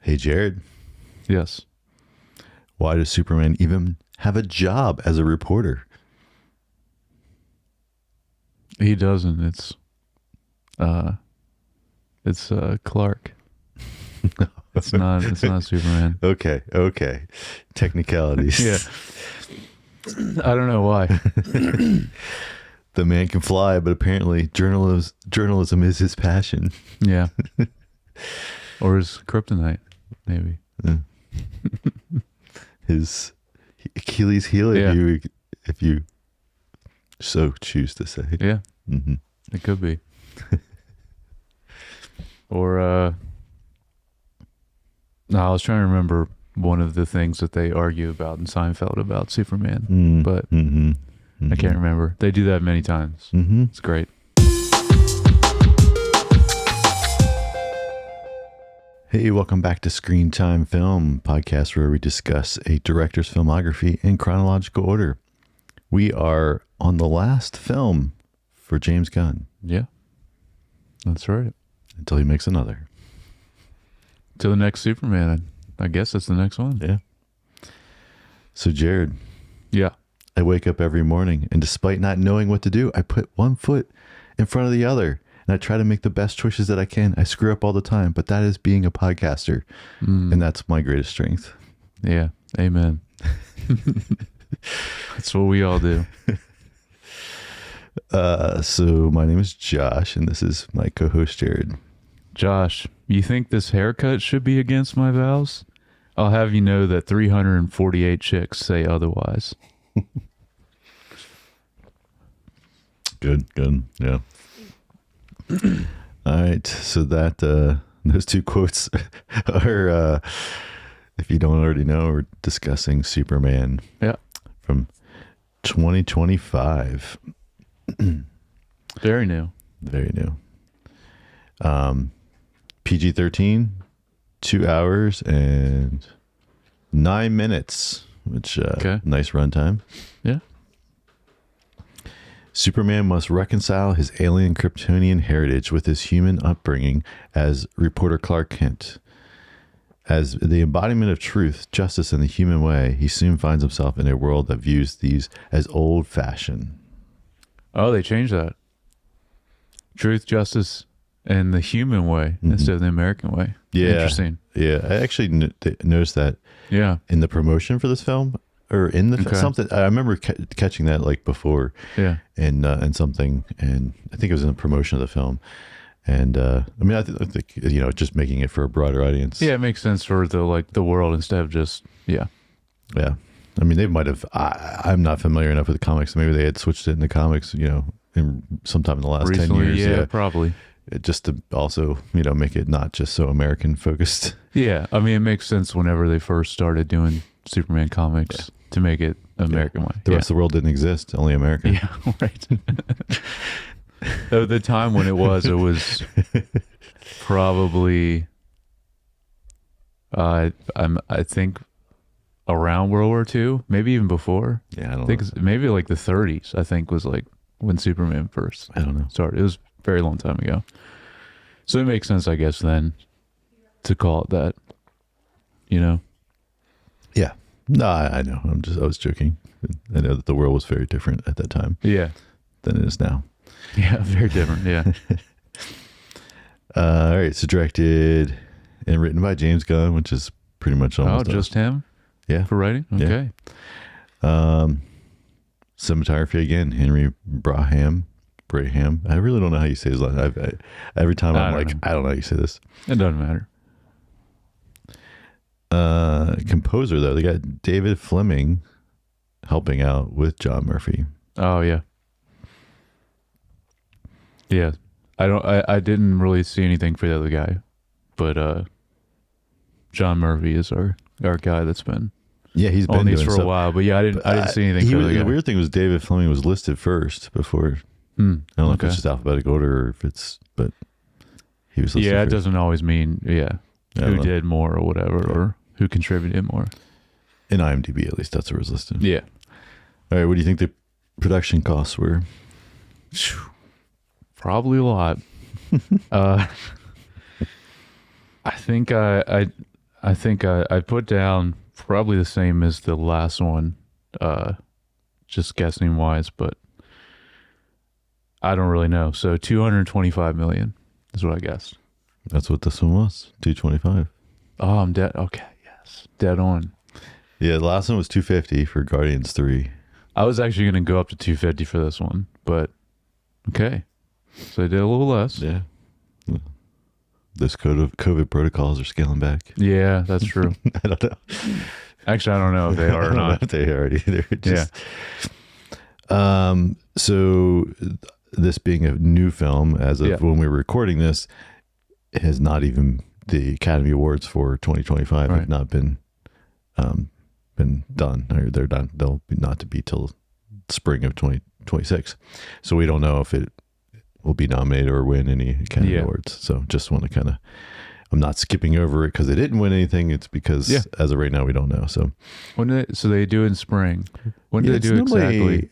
Hey, Jared, Yes. why does Superman even have a job as a reporter? He doesn't. It's Clark. It's not Superman. Okay. Technicalities. Yeah. I don't know why. The man can fly, but apparently journalism is his passion. Yeah. Or his kryptonite, maybe. His Achilles heel, Yeah. if you so choose to say. Yeah. Mm-hmm. It could be. Or no, I was trying to remember one of the things that they argue about in Seinfeld about Superman, but I can't remember. They do that many times. It's great. Hey, welcome back to Screen Time Film, podcast where we discuss a director's filmography in chronological order. We are on the last film for James Gunn. Yeah. That's right. Until he makes another. To the next Superman. I guess that's the next one. Yeah. So, Jared. Yeah. I wake up every morning, and despite not knowing what to do, I put one foot in front of the other, and I try to make the best choices that I can. I screw up all the time, but that is being a podcaster, and that's my greatest strength. Yeah. Amen. That's what we all do. So my name is Josh, and this is my co-host, Jared. Josh, you think this haircut should be against my vows? I'll have you know that 348 chicks say otherwise. Good. Yeah. All right. So that those two quotes are, if you don't already know, we're discussing Superman. Yeah. From 2025. Very new. Very new. PG-13, 2 hours and 9 minutes, which nice runtime. Yeah. Superman must reconcile his alien Kryptonian heritage with his human upbringing as reporter Clark Kent. As the embodiment of truth, justice, and the human way, he soon finds himself in a world that views these as old-fashioned. Oh, they changed that. Truth, justice, and the human way instead of the American way. Yeah. Interesting. Yeah. I actually noticed that in the promotion for this film, or in the something. I remember catching that like before. Yeah. And something, and I think it was in the promotion of the film. And I mean, I think just making it for a broader audience. Yeah, it makes sense for the world instead of just Yeah. I mean, they might have. I'm not familiar enough with the comics. Maybe they had switched it in the comics, in sometime in the last recently, 10 years. Yeah, probably. Just to also, make it not just so American focused. Yeah, I mean, it makes sense whenever they first started doing Superman comics to make it American way. The rest of the world didn't exist, only America. Yeah, right. At the time when it was probably, I think around World War II, maybe even before. Yeah, I don't think know. it's maybe like the 30s, I think, was like when Superman first started. It was a very long time ago. So it makes sense, I guess, then to call it that, Yeah. No, I know. I was joking. I know that the world was very different at that time. Yeah. Than it is now. Yeah, very different. Yeah. All right. So directed and written by James Gunn, which is pretty much almost just him? Yeah. For writing? Okay. Yeah. Cinematography again, Henry Braham. I really don't know how you say his last name. Every time I don't know how you say this. It doesn't matter. Composer though, they got David Fleming helping out with John Murphy. Oh yeah. Yeah. I didn't really see anything for the other guy, but John Murphy is our guy that's been he's been on these doing for stuff. a while, but I didn't see anything for the other guy. The weird thing was David Fleming was listed first before. I don't know if it's just alphabetical order or if it's, but he was listed first. It doesn't always mean who did more or whatever, or who contributed more. In IMDb, at least, that's where it was listed. Yeah. All right, what do you think the production costs were? Probably a lot. I think I I think I put down probably the same as the last one, just guessing wise, but I don't really know. So 225 million is what I guessed. That's what this one was. 225. Oh, I'm dead. Okay, yes, dead on. Yeah, the last one was 250 for Guardians 3. I was actually going to go up to 250 for this one, but okay. So I did a little less. Yeah. This COVID protocols are scaling back. Yeah, that's true. I don't know. Actually, I don't know if they are or not. If they are either. So this being a new film, as of when we were recording this, has not even the Academy Awards for 2025 have not been done, or they're done. They'll be not to be till spring of 2026. So we don't know if it will be nominated or win any Academy Awards. So just want to kind of, I'm not skipping over it because they didn't win anything. It's because as of right now, we don't know. So so they do it in spring. When do they do exactly?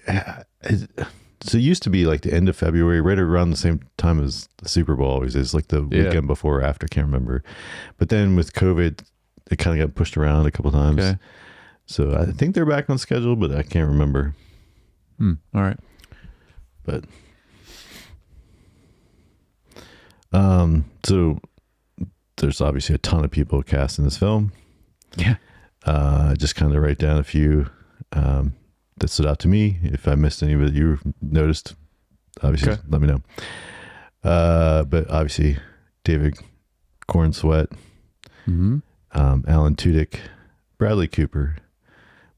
So it used to be like the end of February, right around the same time as the Super Bowl always is, like the weekend before or after, can't remember. But then with COVID, it kind of got pushed around a couple times. Okay. So I think they're back on schedule, but I can't remember. All right. But so there's obviously a ton of people cast in this film. Yeah. Just kind of write down a few that stood out to me. If I missed any that you noticed, obviously let me know. But obviously David Cornsweet, Alan Tudyk, Bradley Cooper,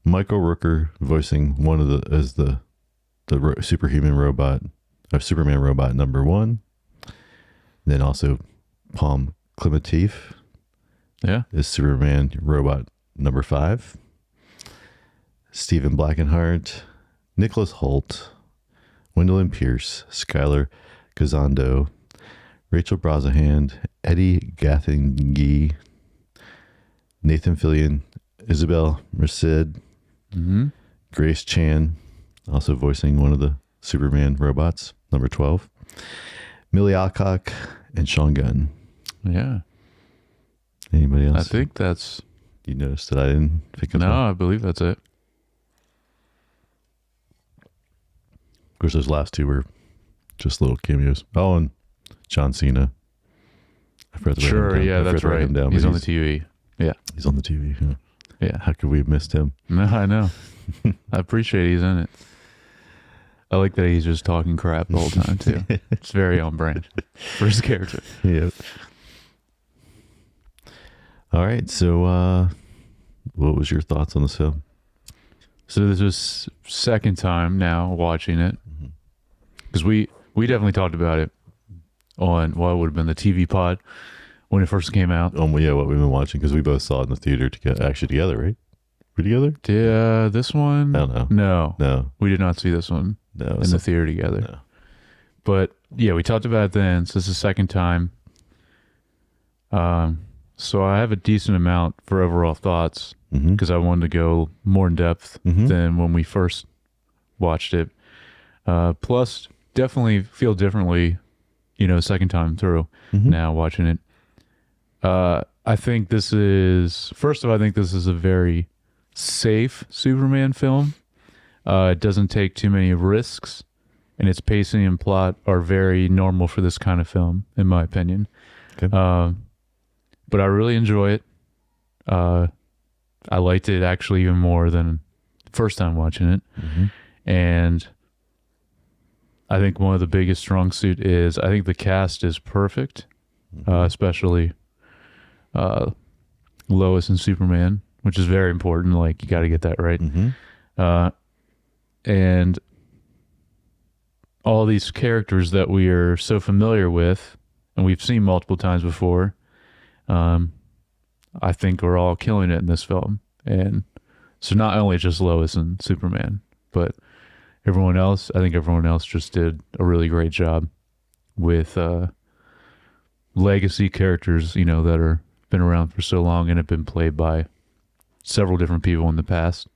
Michael Rooker voicing one of the superhuman robot, or Superman robot number 1. Then also Palm Clementif is Superman robot number 5. Stephen Blackenhart, Nicholas Hoult, Gwendolyn Pierce, Skylar Gazondo, Rachel Brosnahan, Eddie Gathenge, Nathan Fillion, Isabel Merced, Grace Chan, also voicing one of the Superman robots, number 12, Millie Alcock, and Sean Gunn. Yeah. Anybody else? I think that's... You noticed that I didn't pick up? No, I believe that's it. Of course, those last two were just little cameos. Oh, and John Cena. I forgot to write him down. That's right. He's on the TV. Yeah. He's on the TV. Yeah. How could we have missed him? No, I know. I appreciate he's in it. I like that he's just talking crap the whole time, too. It's very on brand for his character. Yeah. All right. So, what was your thoughts on this film? So this was second time now watching it, because we definitely talked about it on what would have been the TV pod when it first came out. What we've been watching, because we both saw it in the theater together, right? We're together? Yeah, this one? I don't know. No. We did not see this one in the theater together. No. But yeah, we talked about it then. So this is the second time. So I have a decent amount for overall thoughts, because I wanted to go more in depth than when we first watched it. Plus, definitely feel differently, second time through now watching it. I think this is a very safe Superman film. It doesn't take too many risks, and its pacing and plot are very normal for this kind of film, in my opinion. Okay. But I really enjoy it. I liked it actually even more than the first time watching it. And I think one of the biggest strong suit is, I think the cast is perfect, especially Lois and Superman, which is very important. Like, you got to get that right. And all these characters that we are so familiar with and we've seen multiple times before, I think we're all killing it in this film. And so not only just Lois and Superman, but everyone else. I think everyone else just did a really great job with legacy characters, that are been around for so long and have been played by several different people in the past.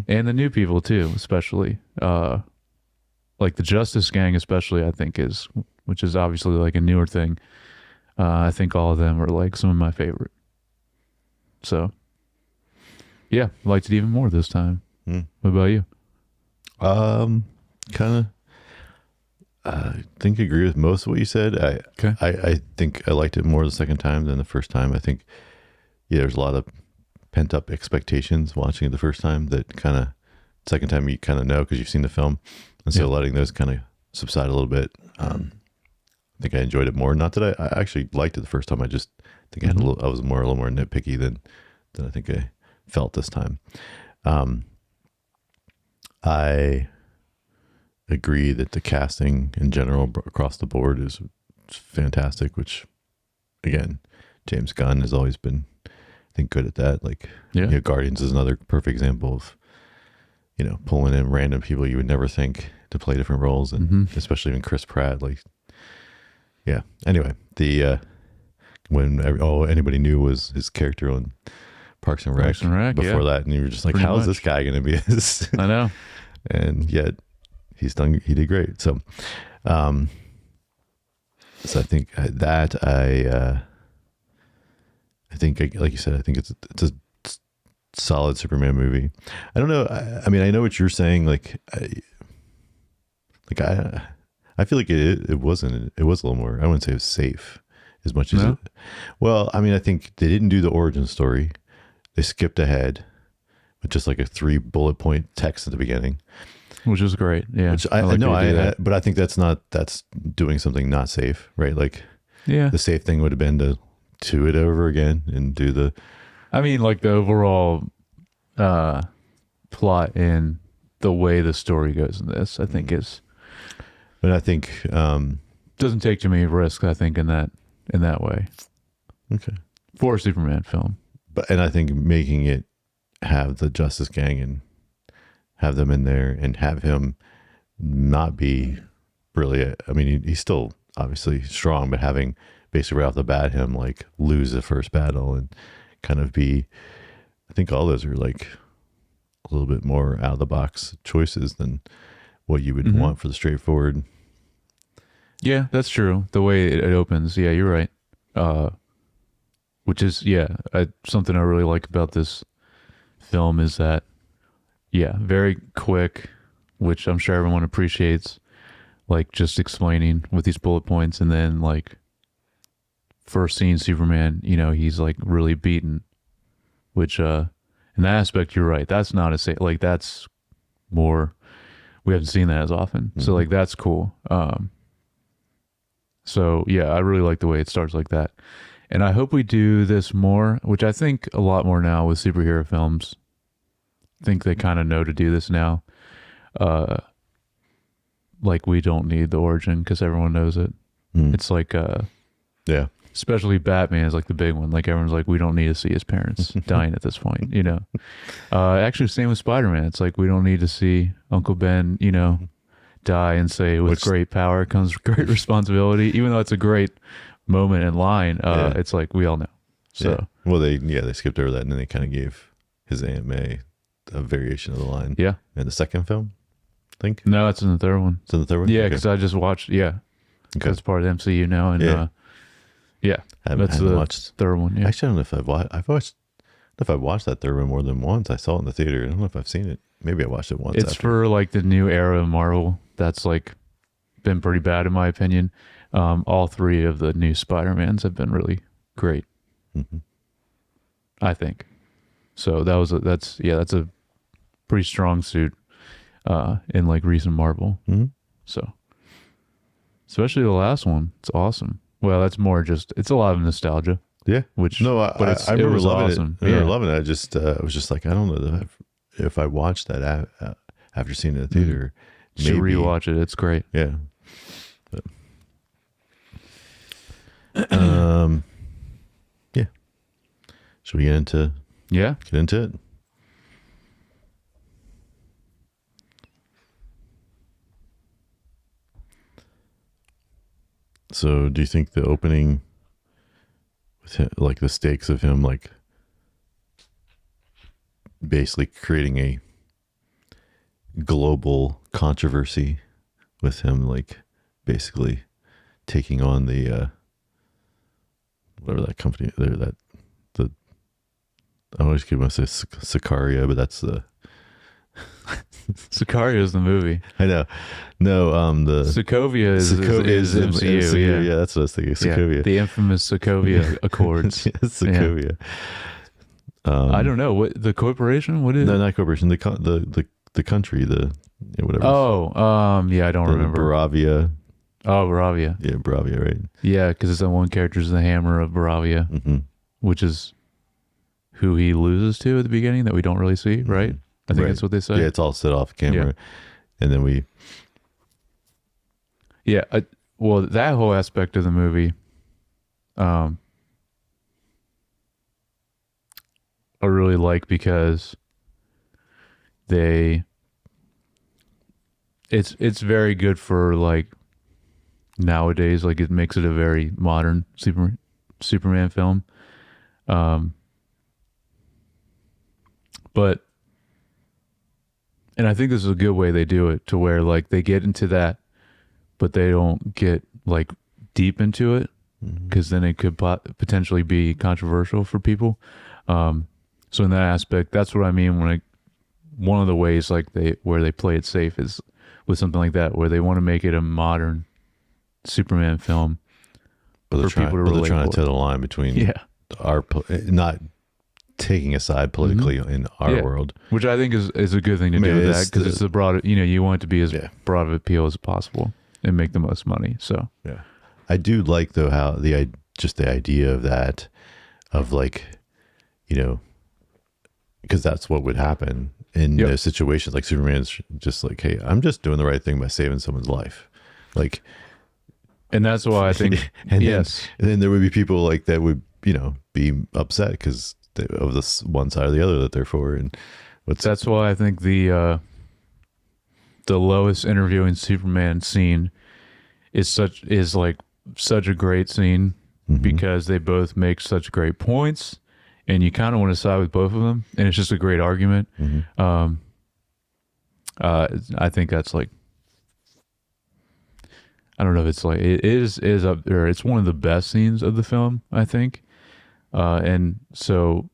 And the new people too, especially like the Justice Gang, especially, I think which is obviously like a newer thing. I think all of them are like some of my favorite. So, yeah, liked it even more this time. Hmm. What about you? Kind of. I think I agree with most of what you said. Okay. I think I liked it more the second time than the first time. I think, yeah, there's a lot of pent up expectations watching it the first time that kind of second time you kind of know because you've seen the film, and so letting those kind of subside a little bit. I think I enjoyed it more. Not that I actually liked it the first time. I just think I had I was a little more nitpicky than I think I felt this time. I agree that the casting in general across the board is fantastic, which again, James Gunn has always been, I think, good at that. Like, Guardians is another perfect example of, pulling in random people you would never think to play different roles, and especially even Chris Pratt. Like, yeah. Anyway, when all anybody knew was his character on Parks and Rec before that, and you were just like, how is this guy going to be this? I know. And yet he did great. So, I think I think, like you said, I think it's a solid Superman movie. I don't know. I mean, I know what you're saying. Like I feel like it was a little more, I wouldn't say it was safe as much as well, I mean, I think they didn't do the origin story. They skipped ahead with just like a 3 bullet point text at the beginning, which was great. Yeah. Which but I think that's doing something not safe, right? Like, the safe thing would have been to do it over again and do the, I mean, like the overall plot and the way the story goes in this, I think is, but I think doesn't take too many risks, I think, in that way. Okay. For a Superman film. And I think making it have the Justice Gang and have them in there and have him not be really, I mean, he's still obviously strong, but having basically right off the bat him like lose the first battle and kind of be, I think all those are like a little bit more out of the box choices than what you would want for the straightforward. Yeah, that's true. The way it opens. Yeah, you're right. Which is, something I really like about this film is that, very quick, which I'm sure everyone appreciates, like just explaining with these bullet points. And then like first seeing Superman, he's like really beaten, which, in that aspect, you're right. That's not a safe, like that's more, we haven't seen that as often. So like, that's cool. So yeah, I really like the way it starts like that. And I hope we do this more, which I think a lot more now with superhero films. I think they kind of know to do this now. Like we don't need the origin because everyone knows it. It's like, especially Batman is like the big one. Like everyone's like, we don't need to see his parents dying at this point, Actually, same with Spider-Man. It's like, we don't need to see Uncle Ben, die and say, with great power comes great responsibility, even though it's a great moment in line. It's like, we all know. So, well, they skipped over that and then they kind of gave his Aunt May a variation of the line. Yeah. In the second film, I think. No, it's in the third one. It's in the third one? Yeah, because I just watched, Okay. That's part of the MCU now. And that's the watched, third one. Yeah. Actually, I don't know if I watched that third one more than once. I saw it in the theater. I don't know if I've seen it. Maybe I watched it once. It's for like the new era of Marvel. That's like been pretty bad in my opinion. All 3 of the new Spider-Mans have been really great. I think. So that's a pretty strong suit in like recent Marvel. So especially the last one, it's awesome. Well, that's more just, it's a lot of nostalgia. Yeah. Which, I remember loving awesome. it. I remember loving it. I just, I was just like, I don't know if I watched that after seeing it in the theater. Maybe. Should rewatch it. It's great. Yeah. But, yeah. Should we get into it? So do you think the opening with him, like the stakes of him like basically creating a global controversy with him like basically taking on the whatever that company there, the I always keep myself Sicario, but that's the Sicario is the movie. I know. No, the Sokovia is MCU. Yeah, that's what I was thinking. Sokovia. Yeah, the infamous Sokovia Accords. Sokovia. I don't know what the corporation. What is? No, not corporation. The country. Whatever. Oh, yeah, I don't remember. Baravia. Oh, Baravia. Yeah, Baravia, right? Yeah, because it's the one character's the hammer of Baravia, which is who he loses to at the beginning that we don't really see, right? I think that's what they say. Yeah, it's all set off camera, and then we. Yeah, well, that whole aspect of the movie, I really like because it's very good for like nowadays. Like it makes it a very modern Superman film, but. And I think this is a good way they do it to where like they get into that, but they don't get like deep into it because then it could potentially be controversial for people. So in that aspect, that's what I mean when one of the ways like where they play it safe is with something like that, where they want to make it a modern Superman film but for people to relate. They're trying to toe the line between our not taking a side politically in our world, which I think is a good thing to do with that because it's a broad, you want it to be as broad of appeal as possible and make the most money. So I do like though how the idea of that, of like, because that's what would happen in those situations. Like Superman's just like, hey, I'm just doing the right thing by saving someone's life, like, and that's why I think and then there would be people like that would be upset because of this one side or the other that they're for, and that's why I think the Lois interviewing Superman scene is such a great scene because they both make such great points, and you kind of want to side with both of them, and it's just a great argument. I think that's like, I don't know if it's like it is up there. It's one of the best scenes of the film, I think. And so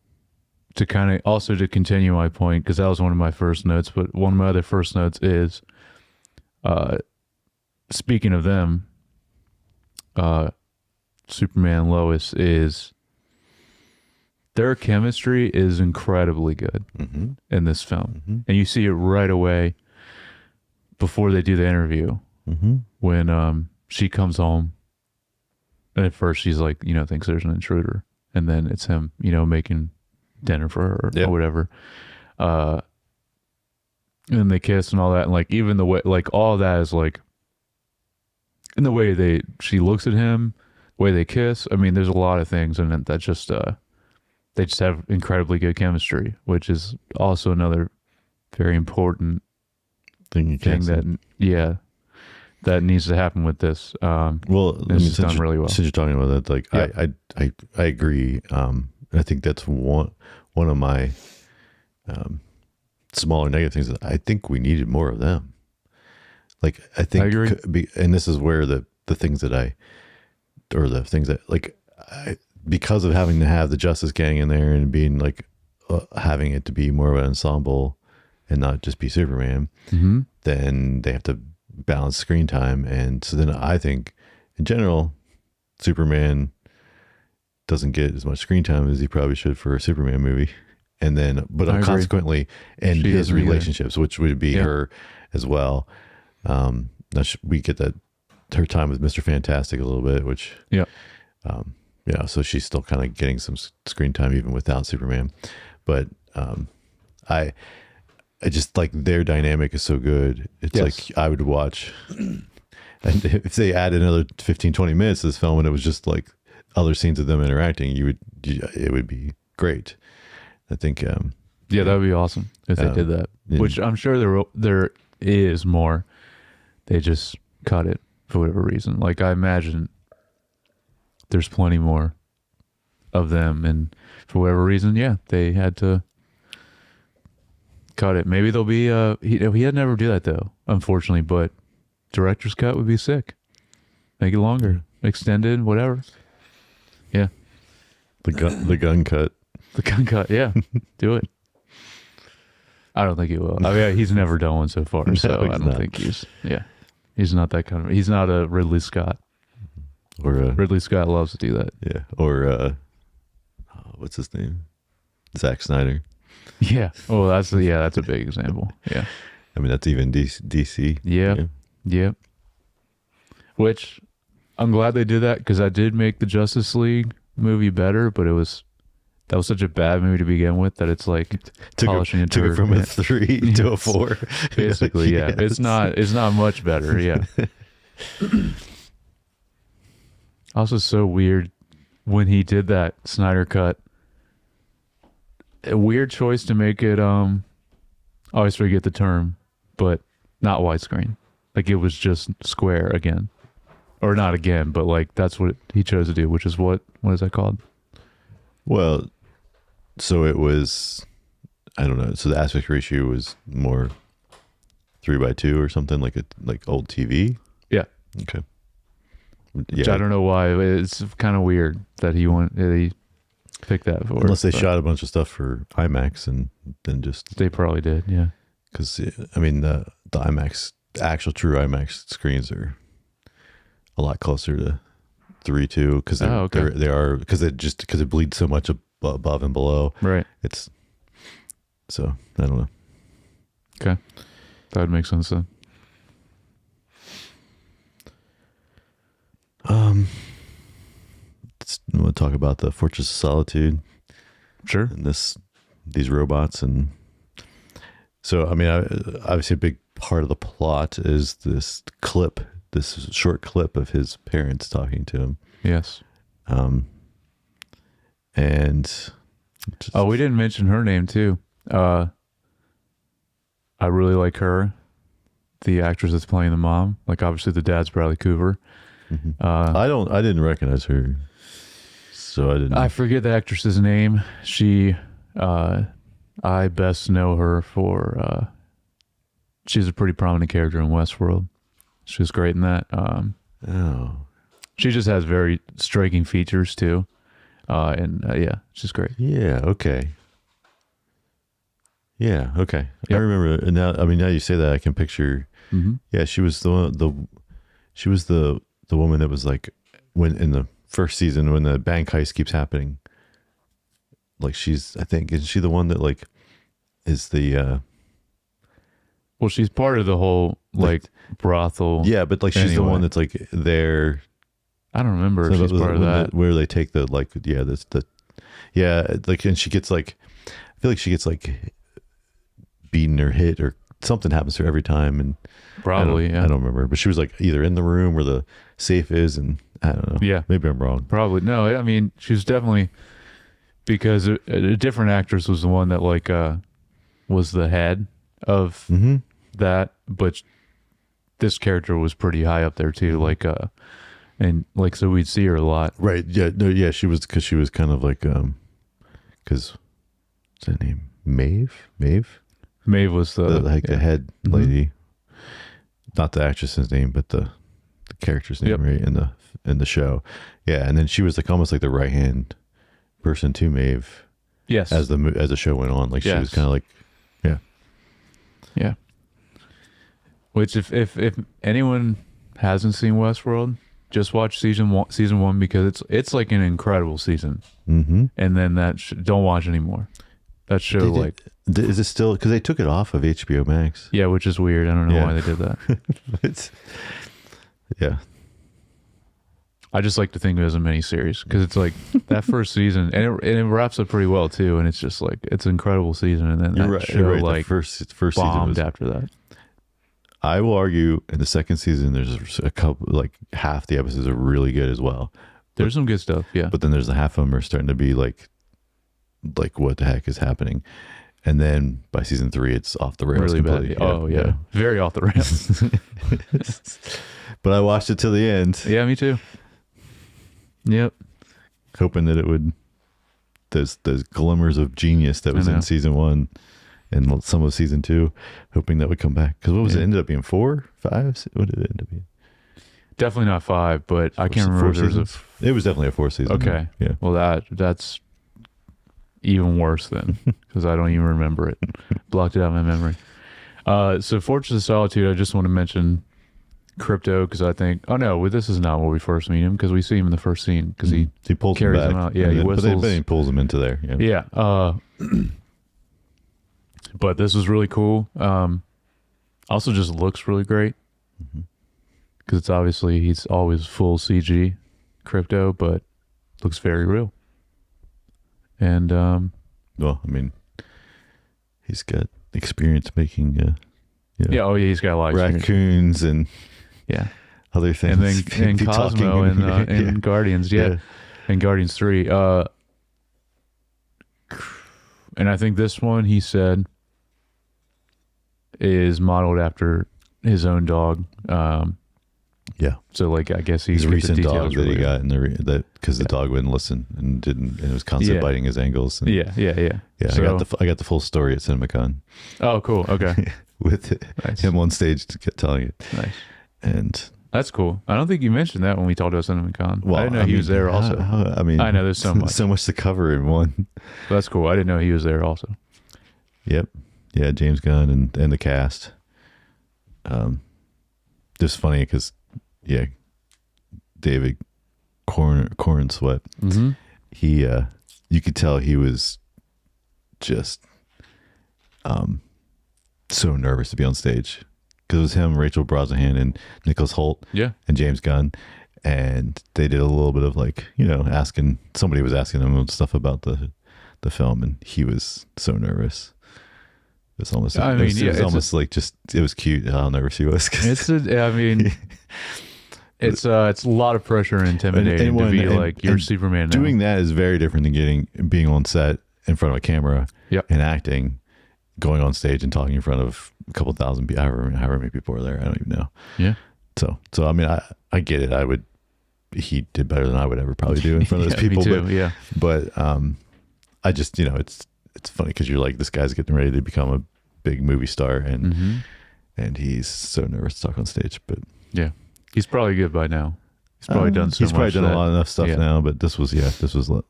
to kind of also to continue my point, because that was one of my first notes, but one of my other first notes is, speaking of them, Superman and Lois their chemistry is incredibly good in this film. And you see it right away before they do the interview when she comes home. And at first she's like, thinks there's an intruder. And then it's him, making dinner for her or whatever. And then they kiss and all that. And like, even the way, like all that is like, in the way she looks at him, the way they kiss. I mean, there's a lot of things in it that just, they just have incredibly good chemistry, which is also another very important thing that needs to happen with this. It's done really well. Since you're talking about that, like I agree. I think that's one of my smaller negative things. I think we needed more of them. Like I think, I agree. And this is where the things that because of having to have the Justice Gang in there and being like having it to be more of an ensemble and not just be Superman, then they have to balance screen time. And so then I think in general, Superman doesn't get as much screen time as he probably should for a Superman movie. And then, but consequently, and his relationships, which would be her as well. We get that her time with Mr. Fantastic a little bit, which, so she's still kind of getting some screen time even without Superman. But I just like their dynamic is so good. It's like I would watch, and if they add another 15, 20 minutes to this film and it was just like other scenes of them interacting, it would be great. I think, that would be awesome if they did that, which I'm sure there is more. They just cut it for whatever reason. Like I imagine there's plenty more of them, and for whatever reason, they had to cut it. Maybe there'll be he had never do that though, unfortunately, but director's cut would be sick. Make it longer, extended, whatever. Yeah. The gun cut. The gun cut, yeah. Do it. I don't think he will. I mean, he's never done one so far, so I don't think he's not that kind of. He's not a Ridley Scott. Or Ridley Scott loves to do that. Yeah. Or what's his name? Zack Snyder. Yeah. Oh, that's a big example. Yeah. I mean, that's even DC. Yeah. Yep. Which I'm glad they did that, because I did make the Justice League movie better, but that was such a bad movie to begin with that it's like took it from a 3 to a 4. Basically, yeah. It's not much better. Yeah. Also, so weird when he did that Snyder cut. A weird choice to make it. I always forget the term, but not widescreen. Like, it was just square again, or not again, but like that's what he chose to do, which is what is that called? Well, so it was, I don't know. So the aspect ratio was more 3:2 or something, like old TV. Yeah. Okay. Which I don't know why. It's kind of weird that he picked that for. Unless they shot a bunch of stuff for IMAX and then just. They probably did, yeah. Because I mean the IMAX, actual true IMAX screens are a lot closer to 3:2 because they are because it bleeds so much above and below. Right. It's so I don't know. Okay, that would make sense then. I want to talk about the Fortress of Solitude. Sure. And these robots, and so I mean, obviously a big part of the plot is this short clip of his parents talking to him. Yes. And we didn't mention her name too. I really like her, the actress that's playing the mom. Like, obviously the dad's Bradley Cooper. Mm-hmm. I didn't recognize her, so I didn't. I forget the actress's name. She, I best know her for. She's a pretty prominent character in Westworld. She was great in that. She just has very striking features too, and yeah, she's great. Yeah. Okay. Yeah. Okay. Yep. I remember now. I mean, now you say that, I can picture. Mm-hmm. Yeah, she was she was the woman that was like, when in the first season when the bank heist keeps happening. Like, isn't she the one that like is the well, she's part of the whole like brothel. Yeah, but like she's the one that's like there. I don't remember if she's part of that. Where they take the like like, and she gets like, I feel like she gets like beaten or hit or something happens to her every time, and probably I don't remember, but she was like either in the room where the safe is, and I don't know. Yeah, maybe I'm wrong. Probably no. I mean, she was definitely, because a different actress was the one that like was the head of that, but this character was pretty high up there too. Like and like, so we'd see her a lot. Right. Yeah. No. Yeah. She was, because she was kind of like because what's her name? Maeve. Maeve was the head lady, not the actress's name, but the character's name, right, in the show. Yeah, and then she was like almost like the right hand person to Maeve. Yes. As the show went on, like, she was kind of like, yeah. Which if anyone hasn't seen Westworld, just watch season one because it's like an incredible season. Mm-hmm. And then don't watch anymore. That show is it still, because they took it off of HBO Max? Yeah, which is weird. I don't know why they did that. Yeah. I just like to think of it as a miniseries because it's like that first season, and it wraps up pretty well too. And it's just like, it's an incredible season, and then show like the first bombed season after that. I will argue in the second season, there's a couple, like half the episodes are really good as well. There's some good stuff, yeah. But then there's a half of them are starting to be like what the heck is happening? And then by season 3, it's off the rails. Really bad. Oh yeah, very off the rails. But I watched it till the end. Yeah, me too. Yep. Hoping that it would, those glimmers of genius that was in season 1 and some of season 2, hoping that would come back. Because what was it? Ended up being 4, 5? What did it end up being? Definitely not 5, but I can't remember if there was it was definitely a 4th season. Okay. Yeah. Well, that's even worse then, because I don't even remember it. Blocked it out of my memory. So Fortress of Solitude, I just want to mention Crypto, because I think, oh no, well, this is not where we first meet him, because we see him in the first scene, because he pulls carries him back. him out. Yeah, he whistles. But then he pulls him into there. Yeah. But this was really cool. Also just looks really great, because it's obviously, he's always full CG Crypto, but looks very real. And well, I mean, he's got experience making he's got a lot of experience. raccoons and other things. And then Cosmo and Guardians, and Guardians 3. And I think this one, he said, is modeled after his own dog. So like, I guess his recent dog that he got because the Yeah. dog wouldn't listen and it was constantly biting his ankles. And, Yeah. So, I got the full story at CinemaCon Oh, cool. Okay. with Nice. him on stage telling it. Nice. And That's cool. I don't think you mentioned that when we talked about CinemaCon. well, I didn't know he was there also. I mean, I know there's so much. so much to cover in one. But that's cool. I didn't know he was there also. Yep. Yeah, James Gunn and the cast. Just funny because, David Corn Sweat. Mm-hmm. He, you could tell he was just, so nervous to be on stage because it was him, Rachel Brosnahan, and Nicholas Hoult, and James Gunn, and they did a little bit of like somebody was asking him stuff about the film, and he was so nervous. It's almost. It was cute how nervous he was. It's a lot of pressure and intimidating to be like you're Superman now. Doing that is very different than being on set in front of a camera and acting, going on stage and talking in front of a couple thousand people, however many people are there. I don't even know. Yeah. So I mean, I get it. He did better than I would ever probably do in front of those people. Me too, But I just, it's funny because you're like, this guy's getting ready to become a big movie star, and he's so nervous to talk on stage. But he's probably good by now. He's probably done so much. He's probably done a lot enough stuff now. But this was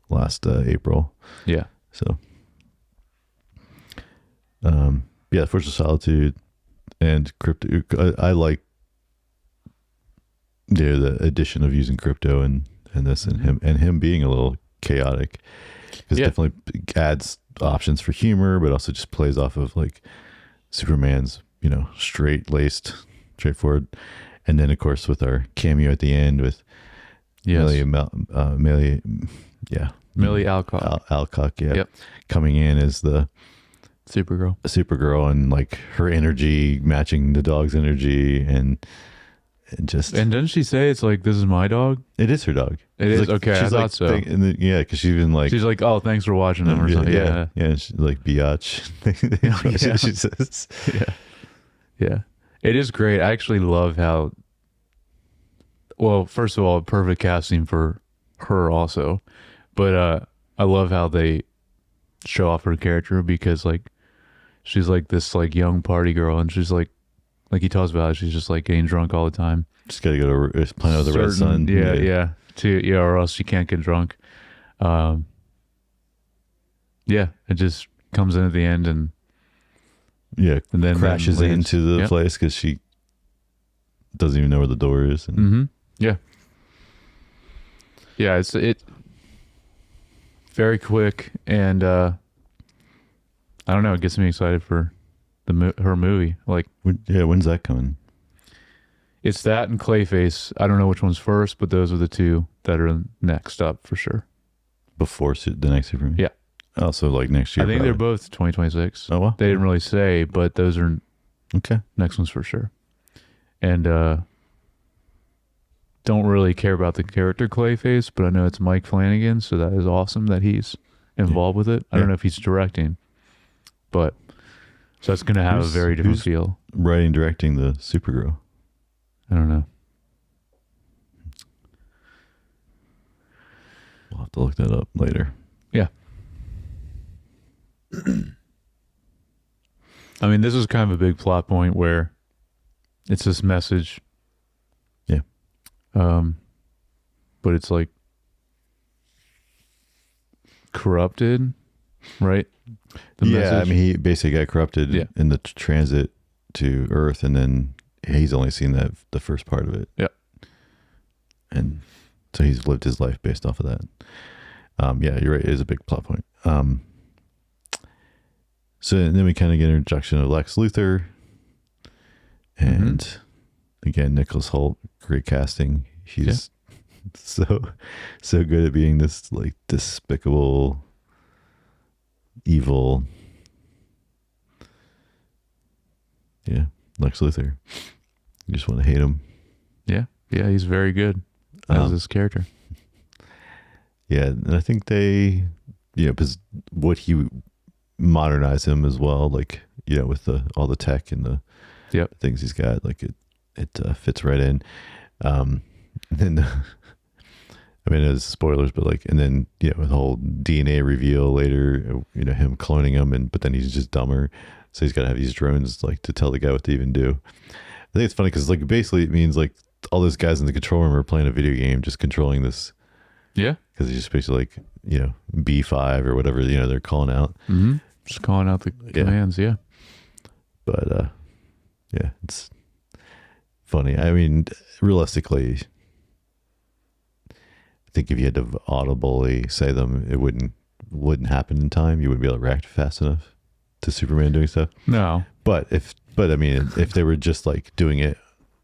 last April. Yeah. So Fortress of Solitude and Crypto. I like the addition of using Crypto and this and him being a little chaotic, because it definitely adds options for humor, but also just plays off of like Superman's straightforward. And then of course with our cameo at the end with Millie Alcock coming in as the Supergirl, and like her energy matching the dog's energy, and doesn't she say it's like, this is my dog? It is her dog. It is? Okay, I thought so. Because she's been like, she's like, oh, thanks for watching them or something. Yeah. She's like, biatch. She says. Yeah. It is great. I actually love how, well, first of all, perfect casting for her also, but I love how they show off her character, because like she's like this like young party girl, and she's like he talks about it, she's just like getting drunk all the time. Just gotta go to Planet of the Red Sun. Or else she can't get drunk. It just comes in at the end and then crashes into the place because she doesn't even know where the door is. And it's very quick, and I don't know, it gets me excited for her movie. Like, when's that coming? It's that and Clayface. I don't know which one's first, but those are the two that are next up for sure. Before the next Superman? Yeah. Oh, so like next year? I think they're both 2026. Oh, well. They didn't really say, but those are next ones for sure. And don't really care about the character Clayface, but I know it's Mike Flanagan, so that is awesome that he's involved with it. I don't know if he's directing, but so it's going to have a very different feel. Writing, directing the Supergirl? I don't know. We'll have to look that up later. Yeah. I mean, this is kind of a big plot point where it's this message. Yeah. But it's like corrupted right? The Yeah, message. I mean, he basically got corrupted in the transit to Earth, and then he's only seen the first part of it. Yeah. And so he's lived his life based off of that. Yeah, you're right. It is a big plot point. So then we kind of get an introduction of Lex Luthor, and again, Nicholas Hoult, great casting. He's so good at being this like despicable, evil. Yeah, Lex Luthor. You just want to hate him. Yeah, he's very good as this character. Yeah, and I think they, because what he modernized him as well, like with all the tech and the things he's got, like it fits right in. And then I mean, it's spoilers, but like, and then the whole DNA reveal later, him cloning him, but then he's just dumber, so he's got to have these drones like to tell the guy what to even do. I think it's funny because like basically it means like all those guys in the control room are playing a video game, just controlling this. Yeah, because he's just basically like B5 or whatever they're calling out. Mm-hmm. Just calling out the commands. Yeah, but yeah, it's funny. I mean, realistically, I think if you had to audibly say them, it wouldn't happen in time. You wouldn't be able to react fast enough to Superman doing stuff. No, but I mean, if they were just like doing it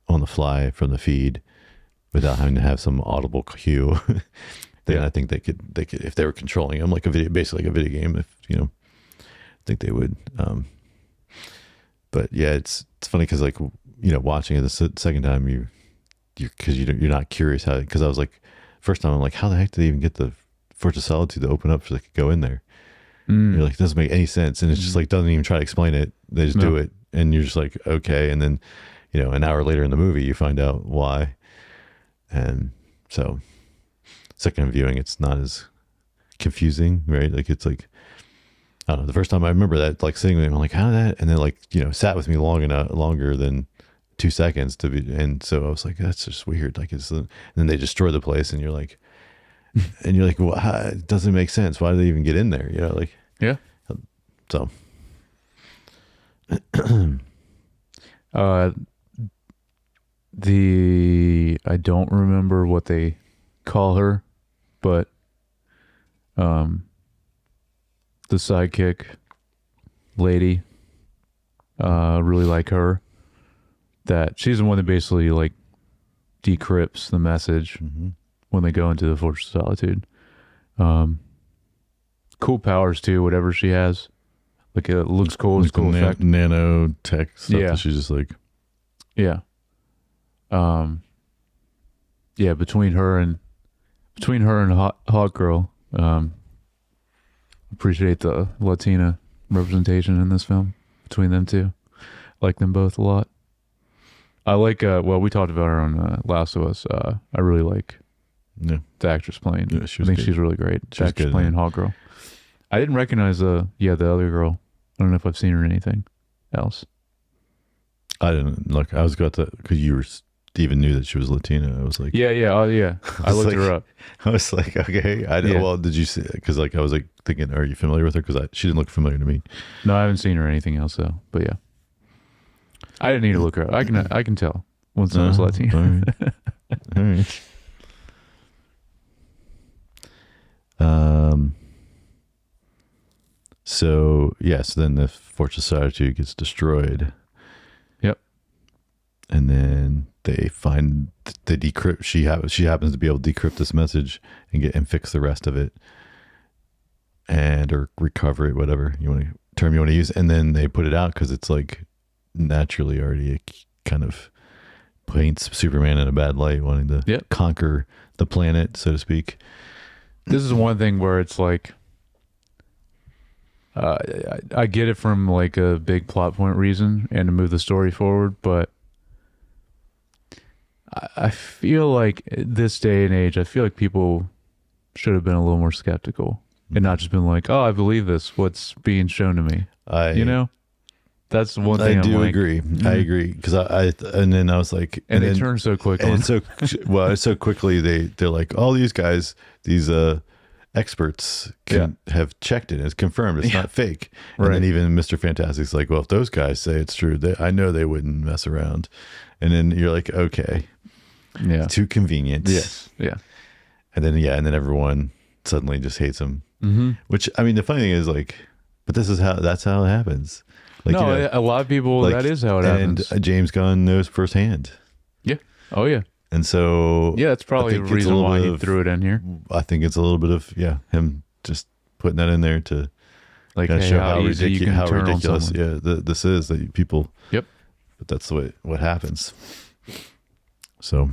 on the fly from the feed without having to have some audible cue, then I think they could if they were controlling them like basically like a video game. If I think they would. But yeah, it's funny because like watching it the second time you're not curious how, because I was like first time I'm like, how the heck did they even get the Fortress of Solitude to open up so they could go in there? You're like, it doesn't make any sense, and it's just like doesn't even try to explain it. They just do it, and you're just like, okay. And then an hour later in the movie you find out why, and so second viewing it's not as confusing, right? Like it's like, I don't know, the first time I remember that like sitting there, I'm like, how did that? And then like sat with me longer than 2 seconds to be, and so I was like, that's just weird. Like and then they destroy the place, and you're like, well, it doesn't make sense. Why did they even get in there? Like so. I don't remember what they call her, but the sidekick lady, really like her. That she's the one that basically like decrypts the message when they go into the Fortress of Solitude. Cool powers too, whatever she has. Like it looks cool. It's cool effect. Nanotech stuff. Yeah. That she's just like. Yeah. Yeah. Between her and Hawk Girl, appreciate the Latina representation in this film between them two. Like them both a lot. I like. Well, we talked about her on Last of Us. I really like. Yeah. The actress playing. Yeah, I think she's really great. The actress playing Hawk Girl. I didn't recognize the other girl. I don't know if I've seen her in anything else. I didn't look. I was got to, because you even knew that she was Latina. I was like, yeah. Oh yeah. I looked her up. I was like, okay. Well, did you see? Because like I was like thinking, are you familiar with her? Because she didn't look familiar to me. No, I haven't seen her in anything else though. But yeah, I didn't need to look her up. I can tell when someone's Latina. All right. So yes, then the Fortress of Solitude gets destroyed. Yep. And then they decrypt. She happens to be able to decrypt this message and fix the rest of it, or recover it, whatever you want to use. And then they put it out because it's like naturally already kind of paints Superman in a bad light, wanting to conquer the planet, so to speak. This is one thing where it's like, I get it from like a big plot point reason and to move the story forward, but I feel like this day and age, I feel like people should have been a little more skeptical and not just been like, oh, I believe this. What's being shown to me? That's one thing I do agree. Mm-hmm. I agree because and then I was like, and they turn so quickly. And it's so quickly they're like all these guys, these experts have checked it. It's confirmed. It's not fake. And then even Mr. Fantastic's like, well, if those guys say it's true, I know they wouldn't mess around. And then you're like, okay, too convenient. Yes, yeah. And then everyone suddenly just hates him. Mm-hmm. Which, I mean, the funny thing is like, but that's how it happens. Like, no, a lot of people, that is how it happens. And James Gunn knows firsthand. Yeah. Oh, yeah. And so... Yeah, that's probably the reason why he threw it in here. I think it's a little bit of, him just putting that in there to like show how ridiculous this is. That people... Yep. But that's the way what happens. So...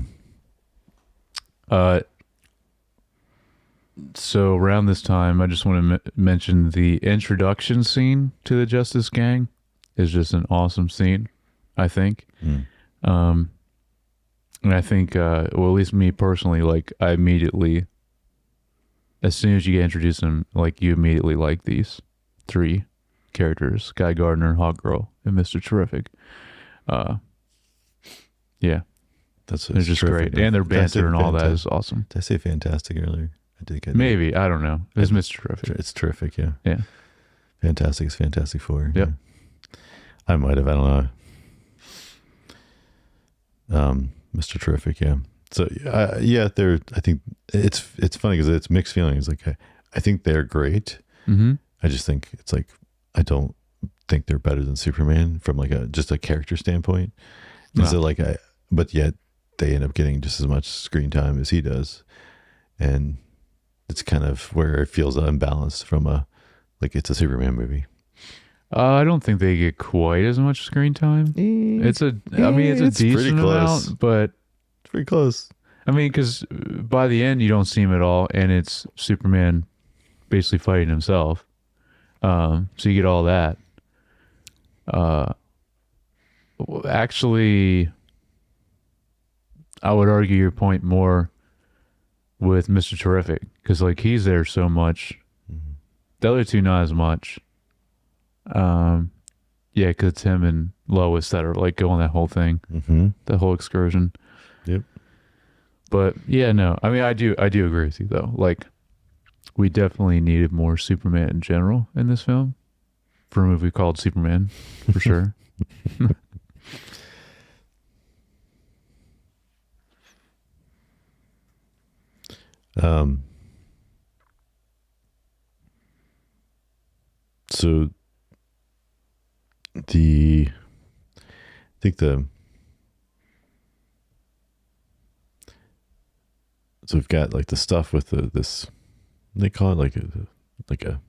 So around this time, I just want to mention the introduction scene to the Justice Gang is just an awesome scene, I think. And I think, well, at least me personally, like I immediately, as soon as you get introduced to them, like you immediately like these three characters, Guy Gardner, Hawkgirl, and Mr. Terrific. Yeah. They're just terrific. great. And their banter and all that is awesome. Did I say fantastic earlier? I did. Maybe. I don't know. It's Mr. Terrific. It's terrific, yeah. Yeah. Fantastic is Fantastic Four. Yep. Yeah. I might have. I don't know. Mr. Terrific, yeah. So, they're, I think it's funny because it's mixed feelings. Like, I think they're great. Mm-hmm. I just think it's like, I don't think they're better than Superman from like just a character standpoint. And so like, but yet they end up getting just as much screen time as he does. And it's kind of where it feels unbalanced from it's a Superman movie. I don't think they get quite as much screen time. It's a decent amount, but it's pretty close. I mean, because by the end you don't see him at all, and it's Superman basically fighting himself. So you get all that. Actually, I would argue your point more with Mr. Terrific, because like he's there so much. Mm-hmm. The other two not as much. Because it's him and Lois that are like going that whole thing, that whole excursion. Yep. But yeah, no, I mean, I do agree with you though. Like, we definitely needed more Superman in general in this film for a movie called Superman, for sure. So so we've got like the stuff with this, they call it like a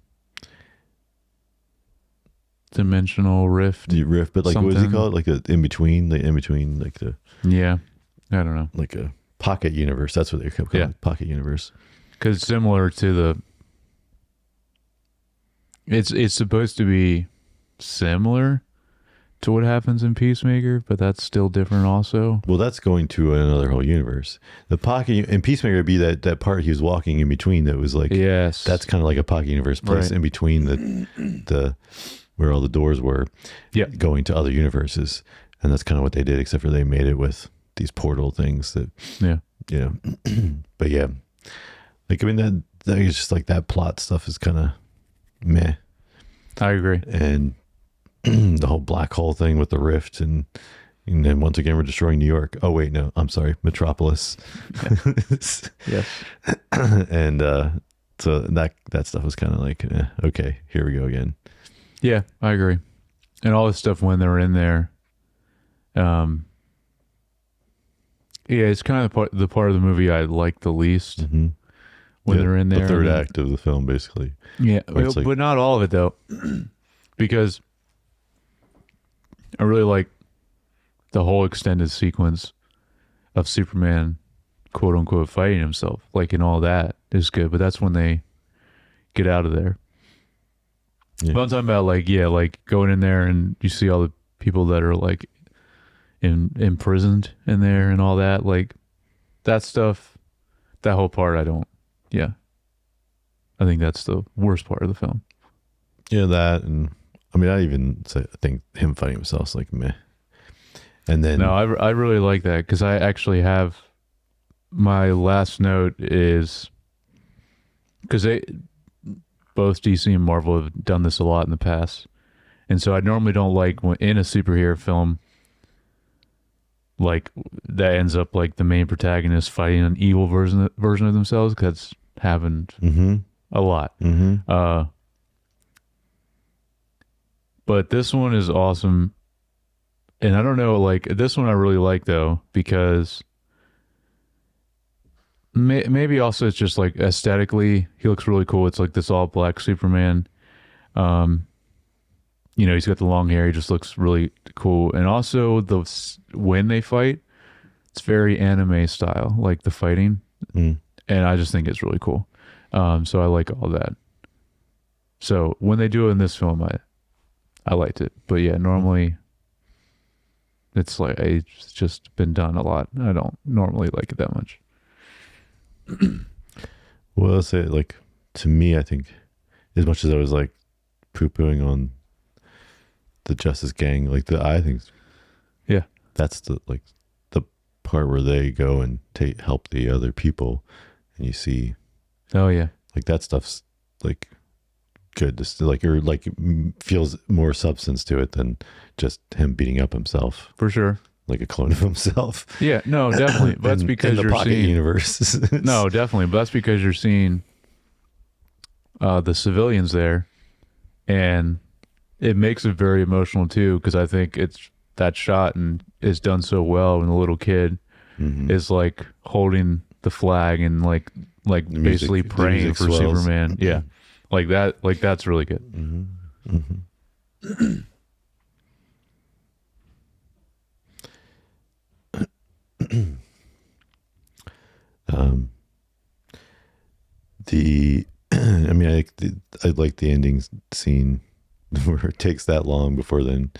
dimensional rift. The rift, but like something. What does he call it? Like in between, like the I don't know, like a pocket universe. That's what they call it, pocket universe. Because similar to the, it's supposed to be similar to what happens in Peacemaker, but that's still different also. Well, that's going to another whole universe. The pocket in Peacemaker would be that part he was walking in between that was like, yes, that's kind of like a pocket universe place in between the where all the doors were, going to other universes. And that's kind of what they did, except for they made it with these portal things that, but yeah, like, I mean, that is just like that plot stuff is kind of meh. I agree. And the whole black hole thing with the rift, and then once again we're destroying New York. Oh wait, no, I'm sorry, Metropolis. Yes. And so that stuff was kind of like, okay, here we go again. Yeah, I agree. And all this stuff when they were in there, it's kind of the part of the movie I like the least when they're in there. The third act of the film, basically. Yeah, but not all of it though, because I really like the whole extended sequence of Superman, quote unquote, fighting himself. Like, and all that is good, but that's when they get out of there. Yeah. But I'm talking about like going in there and you see all the people that are like imprisoned in there and all that, like that stuff, that whole part I think that's the worst part of the film. Yeah, that, and I mean, I even say, I think him fighting himself is like meh. And then no, I really like that, because I actually have my last note is because they both DC and Marvel have done this a lot in the past, and so I normally don't like when in a superhero film, like that ends up like the main protagonist fighting an evil version of themselves. 'Cause that's happened a lot. But this one is awesome, and I don't know, like this one I really like though because maybe also it's just like aesthetically he looks really cool. It's like this all black Superman. You know, he's got the long hair. He just looks really cool. And also when they fight, it's very anime style, like the fighting. And I just think it's really cool. So I like all that. So when they do it in this film, I liked it. But yeah, normally it's like it's just been done a lot. I don't normally like it that much. Well, I'll say, like, to me, I think as much as I was like poo-pooing on the Justice Gang, like I think that's the part where they go and help the other people, and you see like that stuff's like good to like, or like feels more substance to it than just him beating up himself, for sure, like a clone of himself. Yeah, no, definitely. But that's because in the you're pocket seeing universe. no, definitely, but that's because you're seeing the civilians there, and it makes it very emotional too, because I think it's that shot and is done so well when the little kid is like holding the flag and like basically praying for swells. Superman. Yeah, like that. Like that's really good. I mean, I like the ending scene where it takes that long before then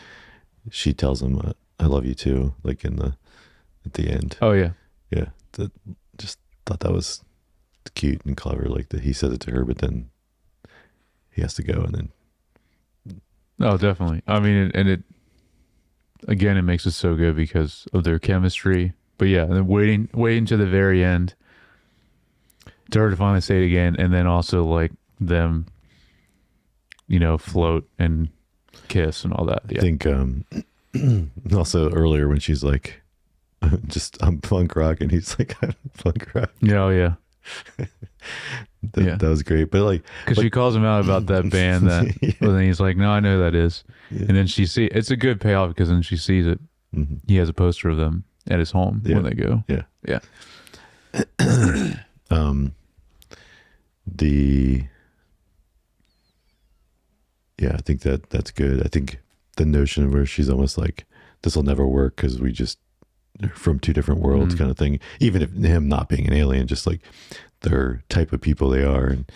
she tells him, "I love you too," like at the end. Oh yeah, just thought that was cute and clever. Like that he said it to her, but then he has to go, and then. No, definitely. I mean, and it again, it makes it so good because of their chemistry. But yeah, and then waiting to the very end to her to finally say it again, and then also like them, you know, float and kiss and all that. Yeah. I think also earlier when she's like, I'm punk rock, and he's like, I'm punk rock. Yeah, oh, yeah. That was great, but like, because she calls him out about that band that, but then he's like, no, I know who that is. And then it's a good payoff because then she sees it. He has a poster of them at his home when they go. Yeah. I think that's good. I think the notion where she's almost like, this will never work because we just from two different worlds kind of thing, even if him not being an alien, just like their type of people they are, and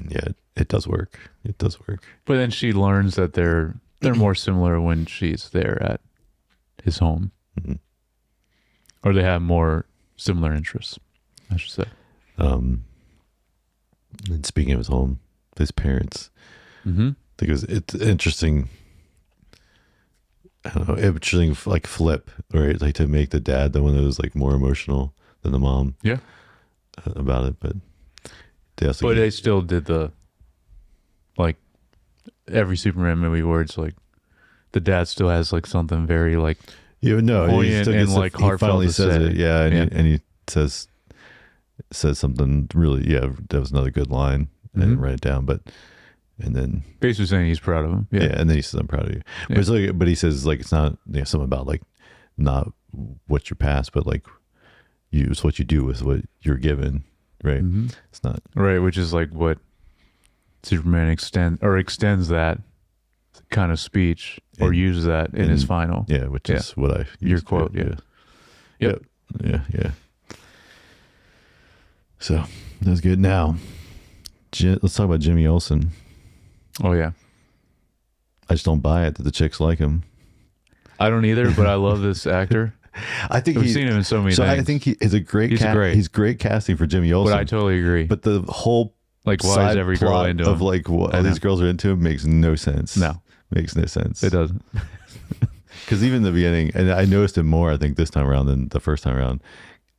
yet it does work. It does work. But then she learns that they're more similar when she's there at his home, or they have more similar interests, I should say. And speaking of his home, his parents, I think it's interesting. I don't know, interesting like flip, right? Like to make the dad the one that was like more emotional than the mom. Yeah. About it, but they still did the like every Superman movie where it's like the dad still has like something very like poignant and like heartfelt. He finally says it, and he says something really, that was another good line. I didn't write it down, and then basically saying he's proud of him. Yeah, and then he says, "I'm proud of you." But it's like, but he says like it's not something about like not what's your past, but like it's what you do with what you're given, right? It's not right, which is like what Superman extends that kind of speech or uses that in his final. Yeah, which is what I used. Your quote. Yep. Yeah. So that's good. Now, let's talk about Jimmy Olsen. Oh yeah. I just don't buy it that the chicks like him. I don't either, but I love this actor. I think we've seen him in so many things. I think he's great casting for Jimmy Olsen. But I totally agree. But the whole like why is every girl into him? Of like what all these girls are into him makes no sense. No, makes no sense. It doesn't. Because even in the beginning, and I noticed it more, I think this time around than the first time around,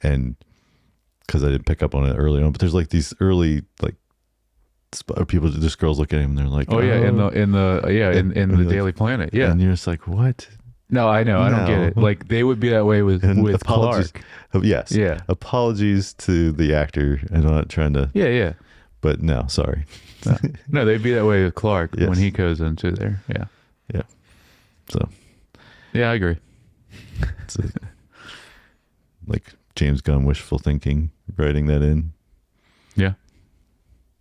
and because I didn't pick up on it early on. But there's like these early like people, just girls look at him and they're like, oh yeah, in the in the like, Daily Planet, yeah. And you're just like, what? No, I know, I don't get it. Like they would be that way with apologies. Clark. Yes, Yeah. Apologies to the actor. I'm not trying to. Yeah. But no, sorry. No, they'd be that way with Clark Yes. when he goes into there. Yeah. Yeah. So. Yeah, I agree. It's like James Gunn wishful thinking, writing that in. Yeah.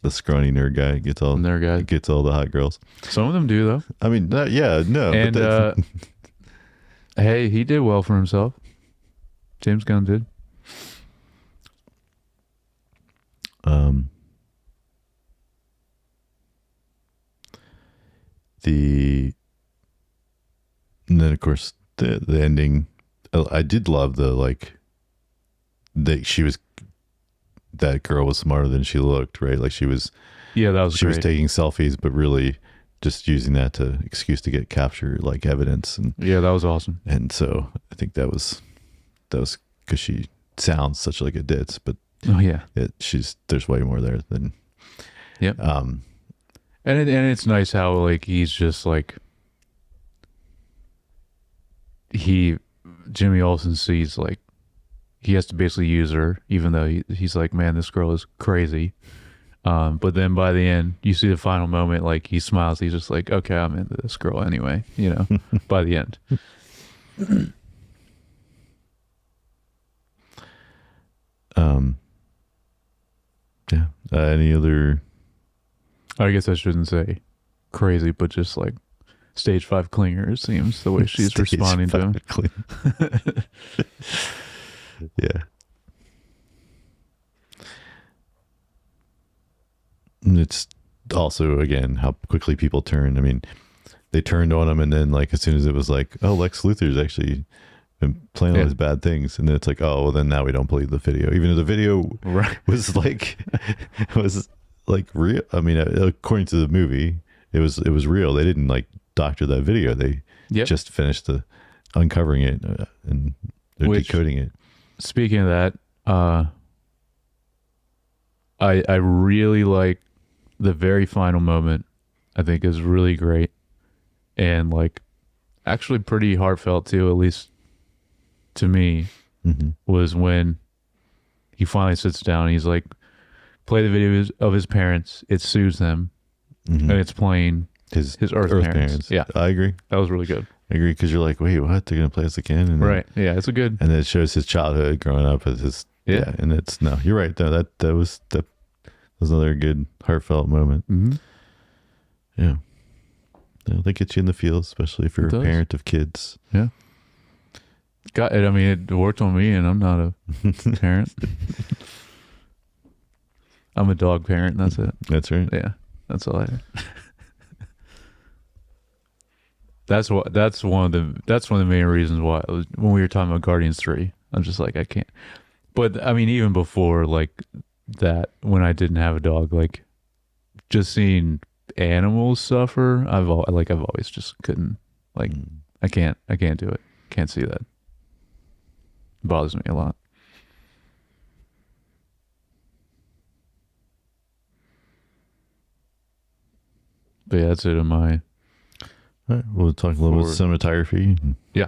The scrawny nerd guy gets all the hot girls. Some of them do though. I mean, no. And but hey, he did well for himself. James Gunn did. And then of course the ending. I did love that girl was smarter than she looked, right? Like she was Yeah, that was she great. was taking selfies, but really just using that to excuse to get capture like evidence. And yeah, that was awesome. And so I think that was because she sounds such like a ditz, but oh yeah, there's way more there than. Yep. And it's nice how like he's just like Jimmy Olsen sees like he has to basically use her, even though he's like, man, this girl is crazy. But then by the end, you see the final moment, like he smiles. He's just like, okay, I'm into this girl anyway, by the end. Yeah. Any other? I guess I shouldn't say crazy, but just like stage 5 clinger seems the way she's responding to him. Yeah. And it's also, again, how quickly people turn. I mean, they turned on him, and then like as soon as it was like, oh, Lex Luthor's actually been playing all these bad things, and then it's like, oh, well, then now we don't believe the video, even though the video was like real. I mean, according to the movie, it was real. They didn't like doctor that video. They just finished uncovering it and they're decoding it. Speaking of that, I really like the very final moment. I think is really great and like actually pretty heartfelt too, at least to me. Was when he finally sits down and he's like, play the video of his parents. It soothes them, and it's playing his Earth parents. Yeah, I agree. That was really good. I agree, because you're like, wait, what? They're gonna play this again? And right? Yeah, it's a good. And then it shows his childhood growing up as his and it's no, you're right though. That was another good heartfelt moment. Yeah, they get you in the feels, especially if you're a parent of kids. Yeah. Got it. I mean, it worked on me, and I'm not a parent. I'm a dog parent. And that's it. That's right. Yeah, that's all I do. That's one of the main reasons why when we were talking about Guardians 3, I'm just like, I can't. But I mean, even before like that, when I didn't have a dog, like just seeing animals suffer, I've always just couldn't, like, I can't do it. Can't see that. It bothers me a lot. But yeah, that's it on my. All right, we'll talk a little bit cinematography. Yeah.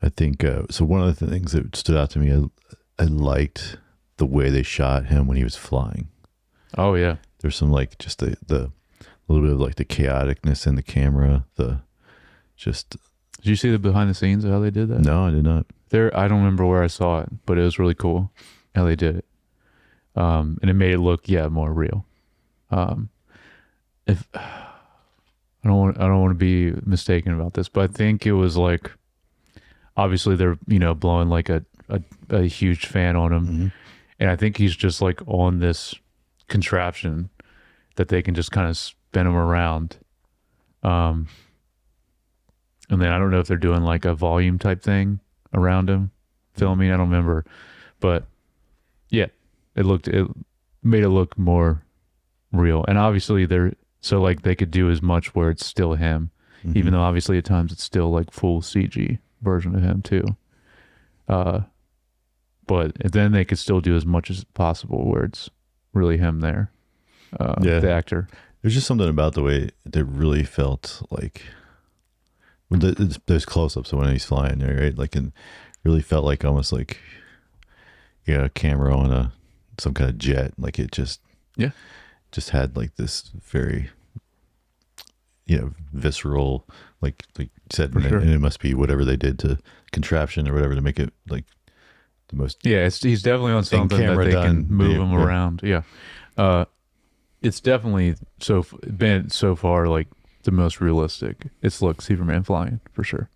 I think so. One of the things that stood out to me, I liked the way they shot him when he was flying. Oh yeah, there's some like just the little bit of like the chaoticness in the camera. Did you see the behind the scenes of how they did that? No, I did not. I don't remember where I saw it, but it was really cool how they did it. And it made it look more real. If I don't want to be mistaken about this, but I think it was like, obviously they're blowing like a huge fan on him, and I think he's just like on this contraption that they can just kind of spin him around. And then I don't know if they're doing like a volume type thing around him, filming. I don't remember, but yeah. It made it look more real. And obviously they could do as much where it's still him, even though obviously at times it's still like full CG version of him too. But then they could still do as much as possible where it's really him there, the actor. There's just something about the way that really felt like when there's close-ups when he's flying there, right? Like, it really felt like almost like a camera on some kind of jet. Like, it just had like this very visceral, like you said, and it must be whatever they did to contraption or whatever to make it like the most. Yeah, he's definitely on something that they can move him around. Yeah, it's definitely been so far like the most realistic. It's like Superman flying for sure.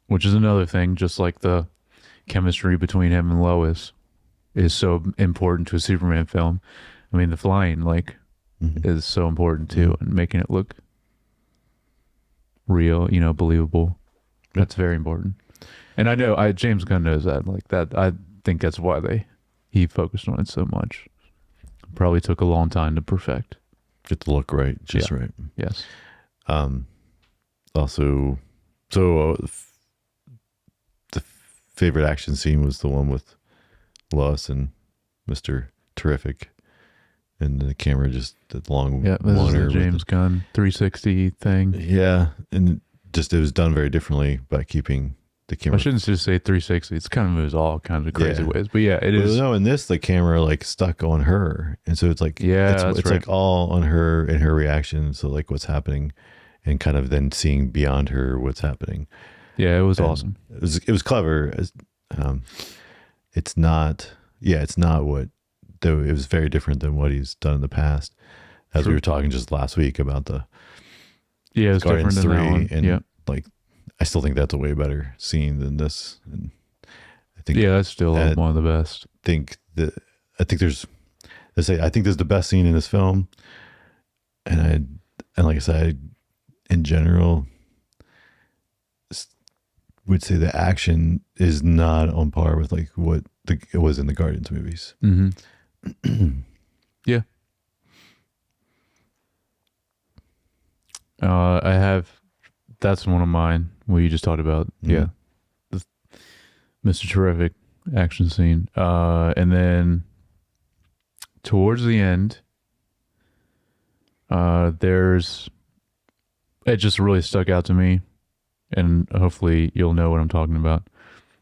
Which is another thing, just like the chemistry between him and Lois is so important to a Superman film. I mean, the flying is so important too, and making it look real, believable. That's very important. And I know James Gunn knows that. Like that, I think that's why he focused on it so much. Probably took a long time to perfect. Get the look right, just right. Yes. Also, so the favorite action scene was the one with Lois and Mr. Terrific, and the camera just the long this is the James Gunn 360 thing. Yeah, and it was done very differently by keeping the camera. I shouldn't just say 360. It's kind of moves all kinds of crazy ways, but it is. No, in this the camera like stuck on her, and so it's like it's like all on her and her reaction. So like what's happening, and kind of then seeing beyond her what's happening. Yeah, it was awesome. It was clever. It's not. Yeah, it's not what. Though it was very different than what he's done in the past, as we were talking just last week about the. Yeah, it's different than that one. And like, I still think that's a way better scene than this. And I think that's still one of the best. I think there's the best scene in this film, and like I said, in general, would say the action is not on par with like what it was in the Guardians movies. Mm-hmm. Yeah. That's one of mine. What you just talked about. Mm-hmm. Yeah. The Mr. Terrific action scene. And then towards the end, it just really stuck out to me, and hopefully you'll know what I'm talking about.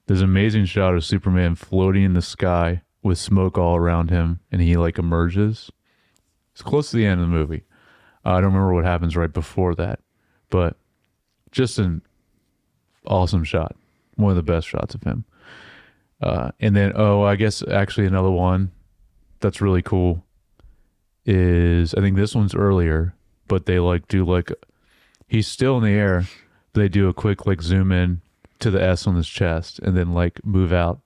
There's an amazing shot of Superman floating in the sky with smoke all around him, and he like emerges. It's close to the end of the movie. I don't remember what happens right before that, but just an awesome shot. One of the best shots of him. And then, I guess actually another one that's really cool is, I think this one's earlier, but they like do like, he's still in the air, but they do a quick like zoom in to the S on his chest and then like move out.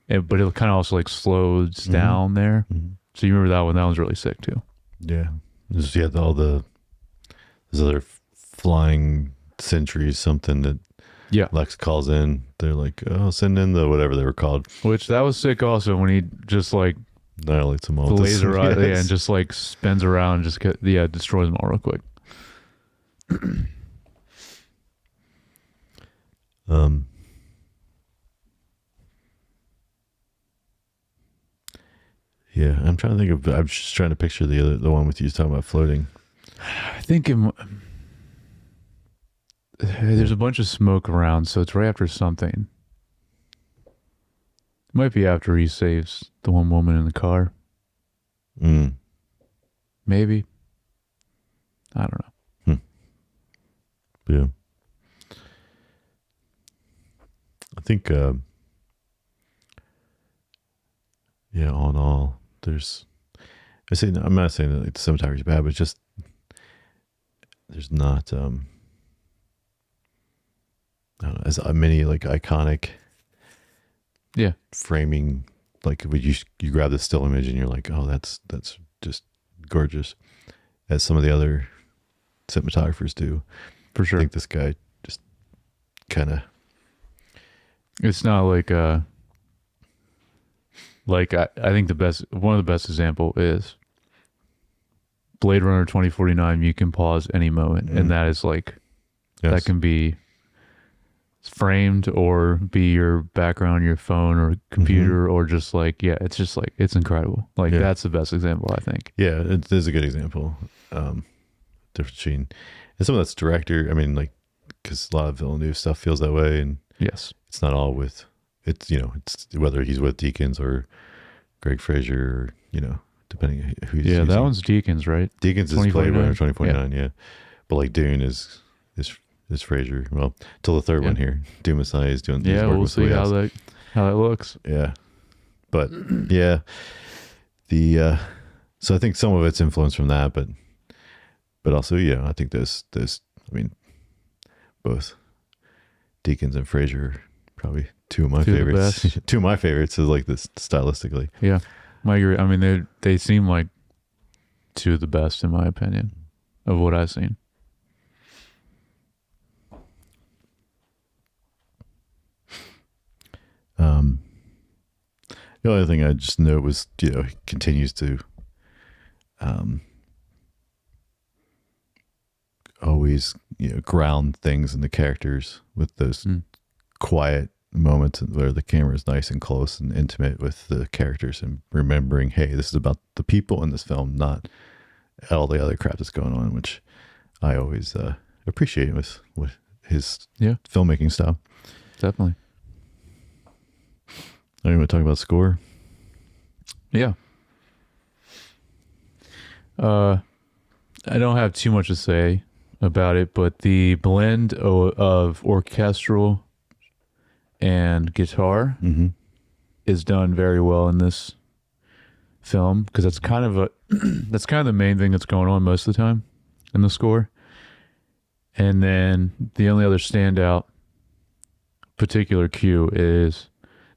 But it kind of also like slows down there. Mm-hmm. So you remember that one? That one's really sick too. Yeah. You had all those other flying sentries, something that Lex calls in. They're like, oh, send in the whatever they were called. Which that was sick also when he just like annihilates them all. The laser eye, and just like spins around and just destroys them all real quick. Yeah, I'm trying to think of. I'm just trying to picture the one with you talking about floating. I think there's a bunch of smoke around, so it's right after something. It might be after he saves the one woman in the car. Maybe. I don't know. Yeah. I think. Yeah, all in all, I'm not saying that like, the cinematography is bad, but just there's not I don't know, as many like iconic framing, like when you grab the still image and you're like, oh, that's just gorgeous, as some of the other cinematographers do. For sure. I think this guy just kind of, it's not like I think one of the best example is Blade Runner 2049. You can pause any moment, and that is like that can be framed or be your background, your phone or computer, or just like, yeah, it's just like, it's incredible. Like that's the best example, I think. Yeah, it is a good example. Difference between, and some of that's director. I mean, like, because a lot of Villeneuve stuff feels that way, and Yes, it's not all with, it's, you know, it's whether he's with Deakins or Greg Fraser, or, you know, depending who he's using. that one's Deakins, right? Deakins is played by 2049? 2049, yeah. But like Dune is Fraser. Well, till the third one here. Dune Messiah is doing. Yeah, we'll see how that looks. Yeah, but yeah, the so I think some of it's influenced from that, but also, yeah, I think there's I mean, both Deakins and Fraser are probably two of my favorites. Two of my favorites is like this stylistically. Yeah, I agree. I mean, they seem like two of the best in my opinion of what I've seen. The only thing I just note was, you know, he continues to always, you know, ground things in the characters with those quiet moments where the camera is nice and close and intimate with the characters, and remembering, hey, this is about the people in this film, not all the other crap that's going on, which I always appreciate with his filmmaking style. Definitely. Are you want to talk about score? Yeah. I don't have too much to say about it, but the blend of orchestral and guitar is done very well in this film, because that's kind of that's kind of the main thing that's going on most of the time in the score. And then the only other standout particular cue is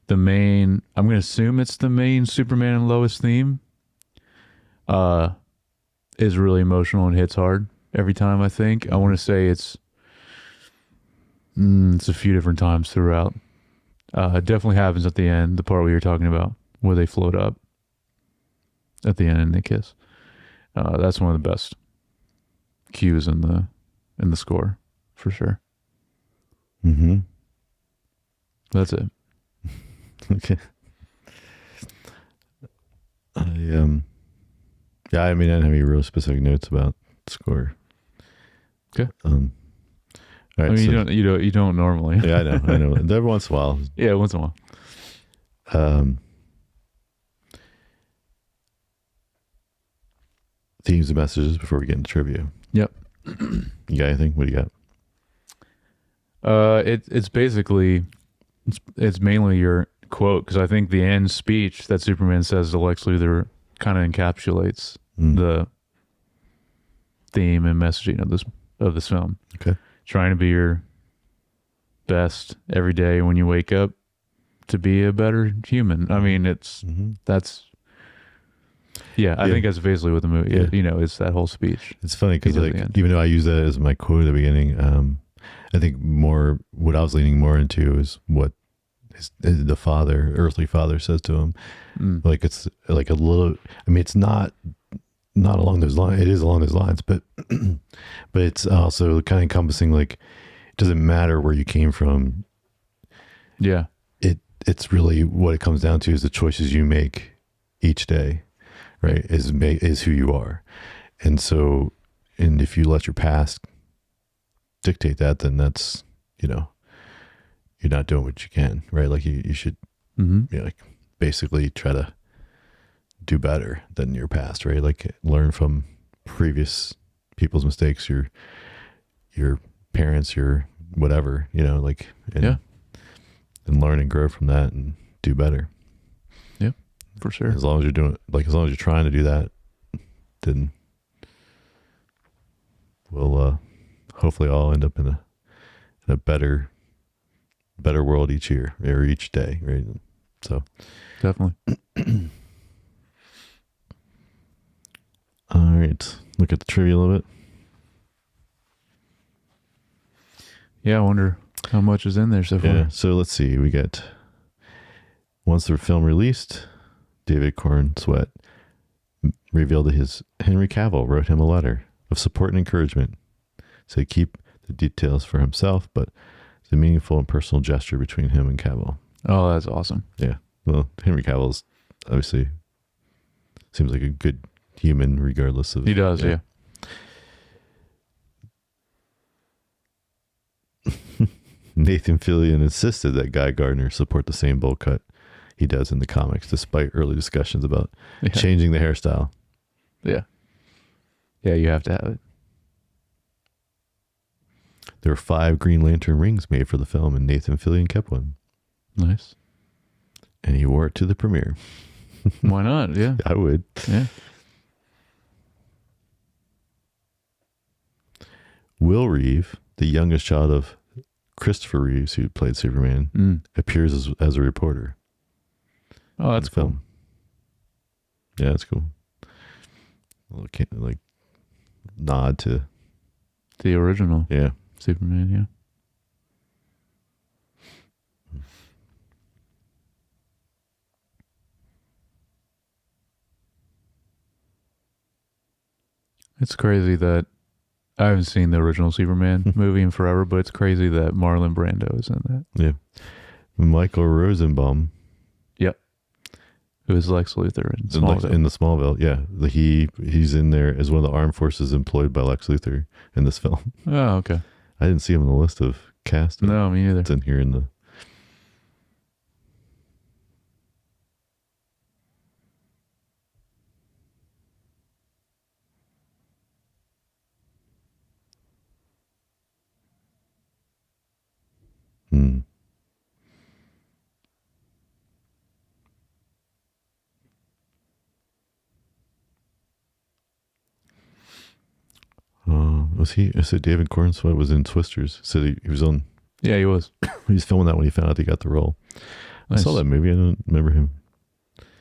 the main, I'm going to assume it's the main Superman and Lois theme, is really emotional and hits hard every time. I think I want to say it's a few different times throughout. It definitely happens at the end, the part we were talking about where they float up at the end and they kiss. That's one of the best cues in the score for sure. That's it. Okay. Yeah, I mean, I don't have any real specific notes about the score. Okay. All right, I mean, you don't normally. Yeah, I know. And every once in a while. Yeah, once in a while. Themes and messages before we get into trivia. Yep. You got anything? What do you got? It's basically it's mainly your quote, because I think the end speech that Superman says to Lex Luthor kind of encapsulates the theme and messaging of this film. Okay. Trying to be your best every day when you wake up to be a better human. I mean, it's that's I think that's basically what the movie you know, it's that whole speech. It's funny because, like, even though I use that as my quote at the beginning, I think more what I was leaning more into is what the earthly father says to him. Like, it's like a little, I mean, it's not along those lines. It is along those lines, but it's also kind of encompassing, like, it doesn't matter where you came from. Yeah. It's really what it comes down to is the choices you make each day, right? Is who you are. And so, and if you let your past dictate that, then that's, you know, you're not doing what you can, right? Like you should, like, basically try to do better than your past, right? Like, learn from previous people's mistakes, your parents, your whatever, you know, like, and learn and grow from that and do better. Yeah, for sure. As long as you're doing, like, as long as you're trying to do that, then we'll hopefully all end up in a better world each year or each day, right? So definitely. All right, look at the trivia a little bit. Yeah, I wonder how much is in there so far. Yeah, so let's see. We got, once the film released, David Corn Sweat revealed that Henry Cavill wrote him a letter of support and encouragement. Said keep the details for himself, but It's a meaningful and personal gesture between him and Cavill. Oh, that's awesome. Yeah. Well, Henry Cavill's obviously seems like a good human, regardless of. He does, yeah. Nathan Fillion insisted that Guy Gardner support the same bowl cut he does in the comics, despite early discussions about changing the hairstyle. Yeah. Yeah, you have to have it. There were 5 Green Lantern rings made for the film, and Nathan Fillion kept one. Nice. And he wore it to the premiere. Why not? Yeah. I would. Yeah. Will Reeve, the youngest child of Christopher Reeves, who played Superman, appears as a reporter. Oh, that's cool. Yeah, that's cool. A little like nod to the original. Yeah. Superman, yeah. It's crazy that I haven't seen the original Superman movie in forever, but it's crazy that Marlon Brando is in that. Yeah. Michael Rosenbaum. Yep. Who is Lex Luthor in Smallville. In the Smallville, yeah. He's in there as one of the armed forces employed by Lex Luthor in this film. Oh, okay. I didn't see him on the list of cast. No, me neither. It's in here in the... Was he? I said David Cornswet was in Twisters. Said he was on. Yeah, he was. He was filming that when he found out he got the role. Nice. I saw that movie. I don't remember him.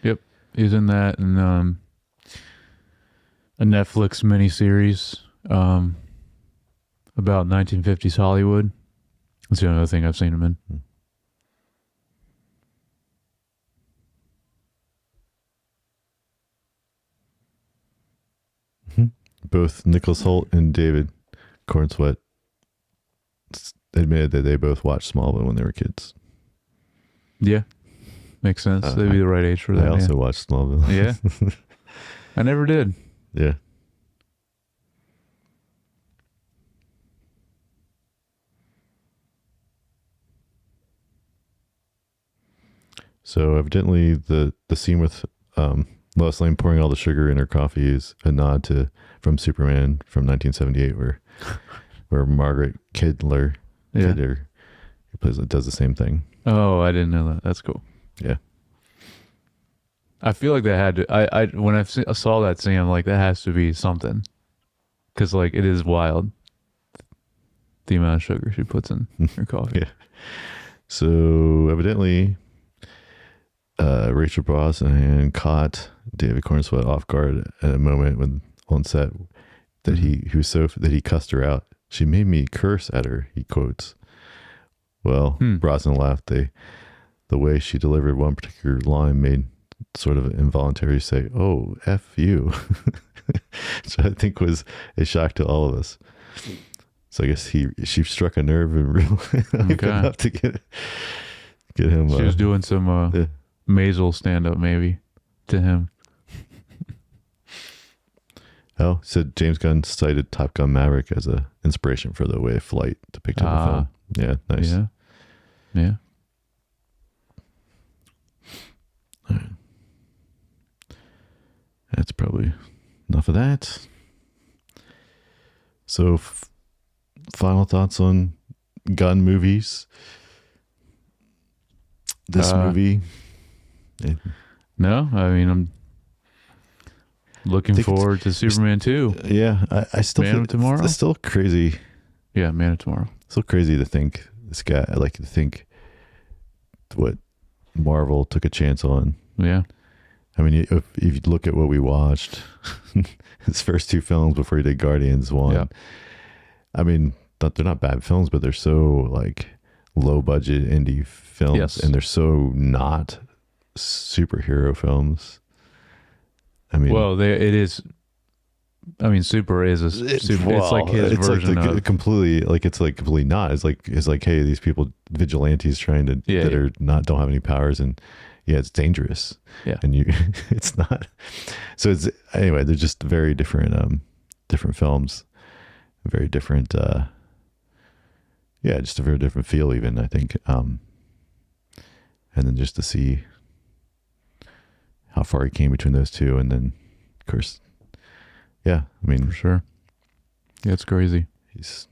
Yep, he was in that and a Netflix miniseries about 1950s Hollywood. That's the only other thing I've seen him in. Both Nicholas Hoult and David Cornswet admitted that they both watched Smallville when they were kids. Yeah, makes sense. They'd be the right age for that. I also watched Smallville. Yeah, I never did. Yeah. So evidently the scene with Lois Lane pouring all the sugar in her coffee is a nod from Superman from 1978, where Margaret Kidder does the same thing. Oh, I didn't know that. That's cool. Yeah, I feel like that had to. When I saw that scene, I'm like, that has to be something, because like it is wild, the amount of sugar she puts in her coffee. Yeah. So evidently, Rachel Brosnahan caught David Cornswet off guard at a moment when on set that he cussed her out. She made me curse at her, he quotes. Well, Brosnan laughed. The way she delivered one particular line made sort of involuntary say, "Oh, F you," which I think was a shock to all of us. So I guess she struck a nerve and really enough to get him. She was doing some Maisel stand-up maybe to him. Oh, said James Gunn cited Top Gun Maverick as a inspiration for the way of flight depicted in the film. Yeah, nice. Yeah. All right. That's probably enough of that. So, final thoughts on Gunn movies? This movie? No, I mean, I'm looking forward to Superman 2. Yeah, I still Man of Tomorrow. It's still crazy. Yeah, Man of Tomorrow. Still crazy to think this guy. I like to think what Marvel took a chance on. Yeah. I mean, if you look at what we watched, his first 2 films before he did Guardians 1. Yeah. I mean, they're not bad films, but they're so like low budget indie films, and they're so not superhero films. I mean, well, it is I mean, Super is a super. It's like his version of completely like it's like completely not. It's like hey, these people vigilantes trying to that are not don't have any powers, and yeah, it's dangerous. Yeah, and you it's not. So it's anyway. They're just very different different films, very different. Yeah, just a very different feel. Even I think. And then just to see how far he came between those two, and then of course, yeah, I mean for sure. Yeah, it's crazy. He's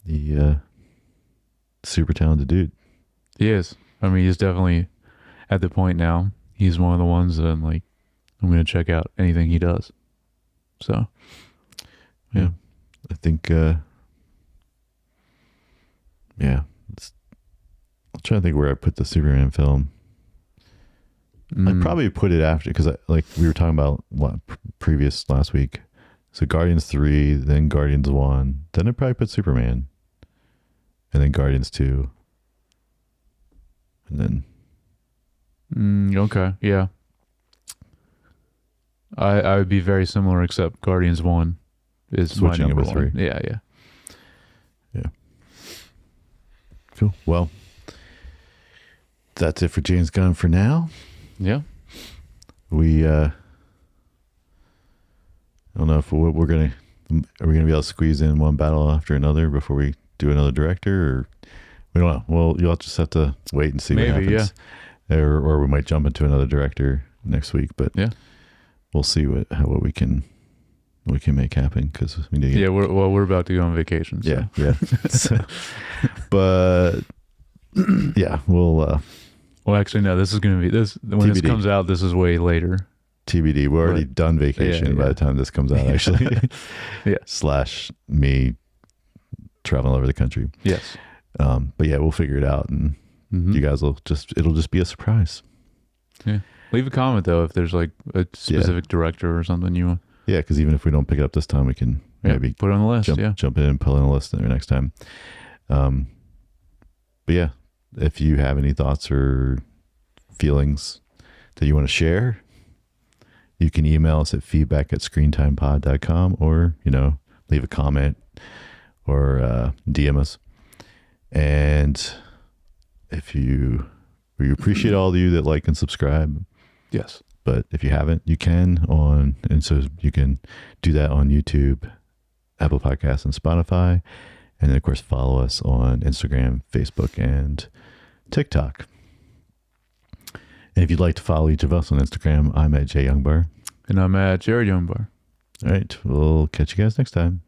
the super talented dude. He is. I mean, he's definitely at the point now. He's one of the ones that I'm going to check out anything he does. So, yeah. I think, yeah. I'm trying to think where I put the Superman film. I'd probably put it after, because like we were talking about previous last week. So Guardians 3, then Guardians 1, then I'd probably put Superman, and then Guardians 2, and then okay, yeah. I would be very similar, except Guardians 1 is switching my number over 3. one. Yeah. Cool. Well, that's it for James Gunn for now. Yeah. We I don't know if are we gonna be able to squeeze in one battle after another before we do another director, or we don't know. Well, you'll just have to wait and see what happens. Yeah. Or we might jump into another director next week, but yeah, we'll see what we can make happen, because we need to get, we're about to go on vacation. So. Yeah. So, but yeah, we'll actually no, this is going to be this when TBD. This comes out, this is way later. TBD. We're already done vacation by the time this comes out, actually. Yeah. / me traveling all over the country. Yes. But yeah, we'll figure it out, and you guys it'll just be a surprise. Yeah. Leave a comment though if there's like a specific director or something you want. Yeah, because even if we don't pick it up this time, we can maybe put it on the list. Jump in and put it on the list next time. But yeah, if you have any thoughts or feelings that you want to share, you can email us at feedback@screentimepod.com, or leave a comment or DM us. And we appreciate all of you that like and subscribe. Yes. But if you haven't, you can and so you can do that on YouTube, Apple Podcasts, and Spotify. And then of course follow us on Instagram, Facebook, and TikTok. And if you'd like to follow each of us on Instagram, I'm at Jay Youngbar. And I'm at Jared Youngbar. All right. We'll catch you guys next time.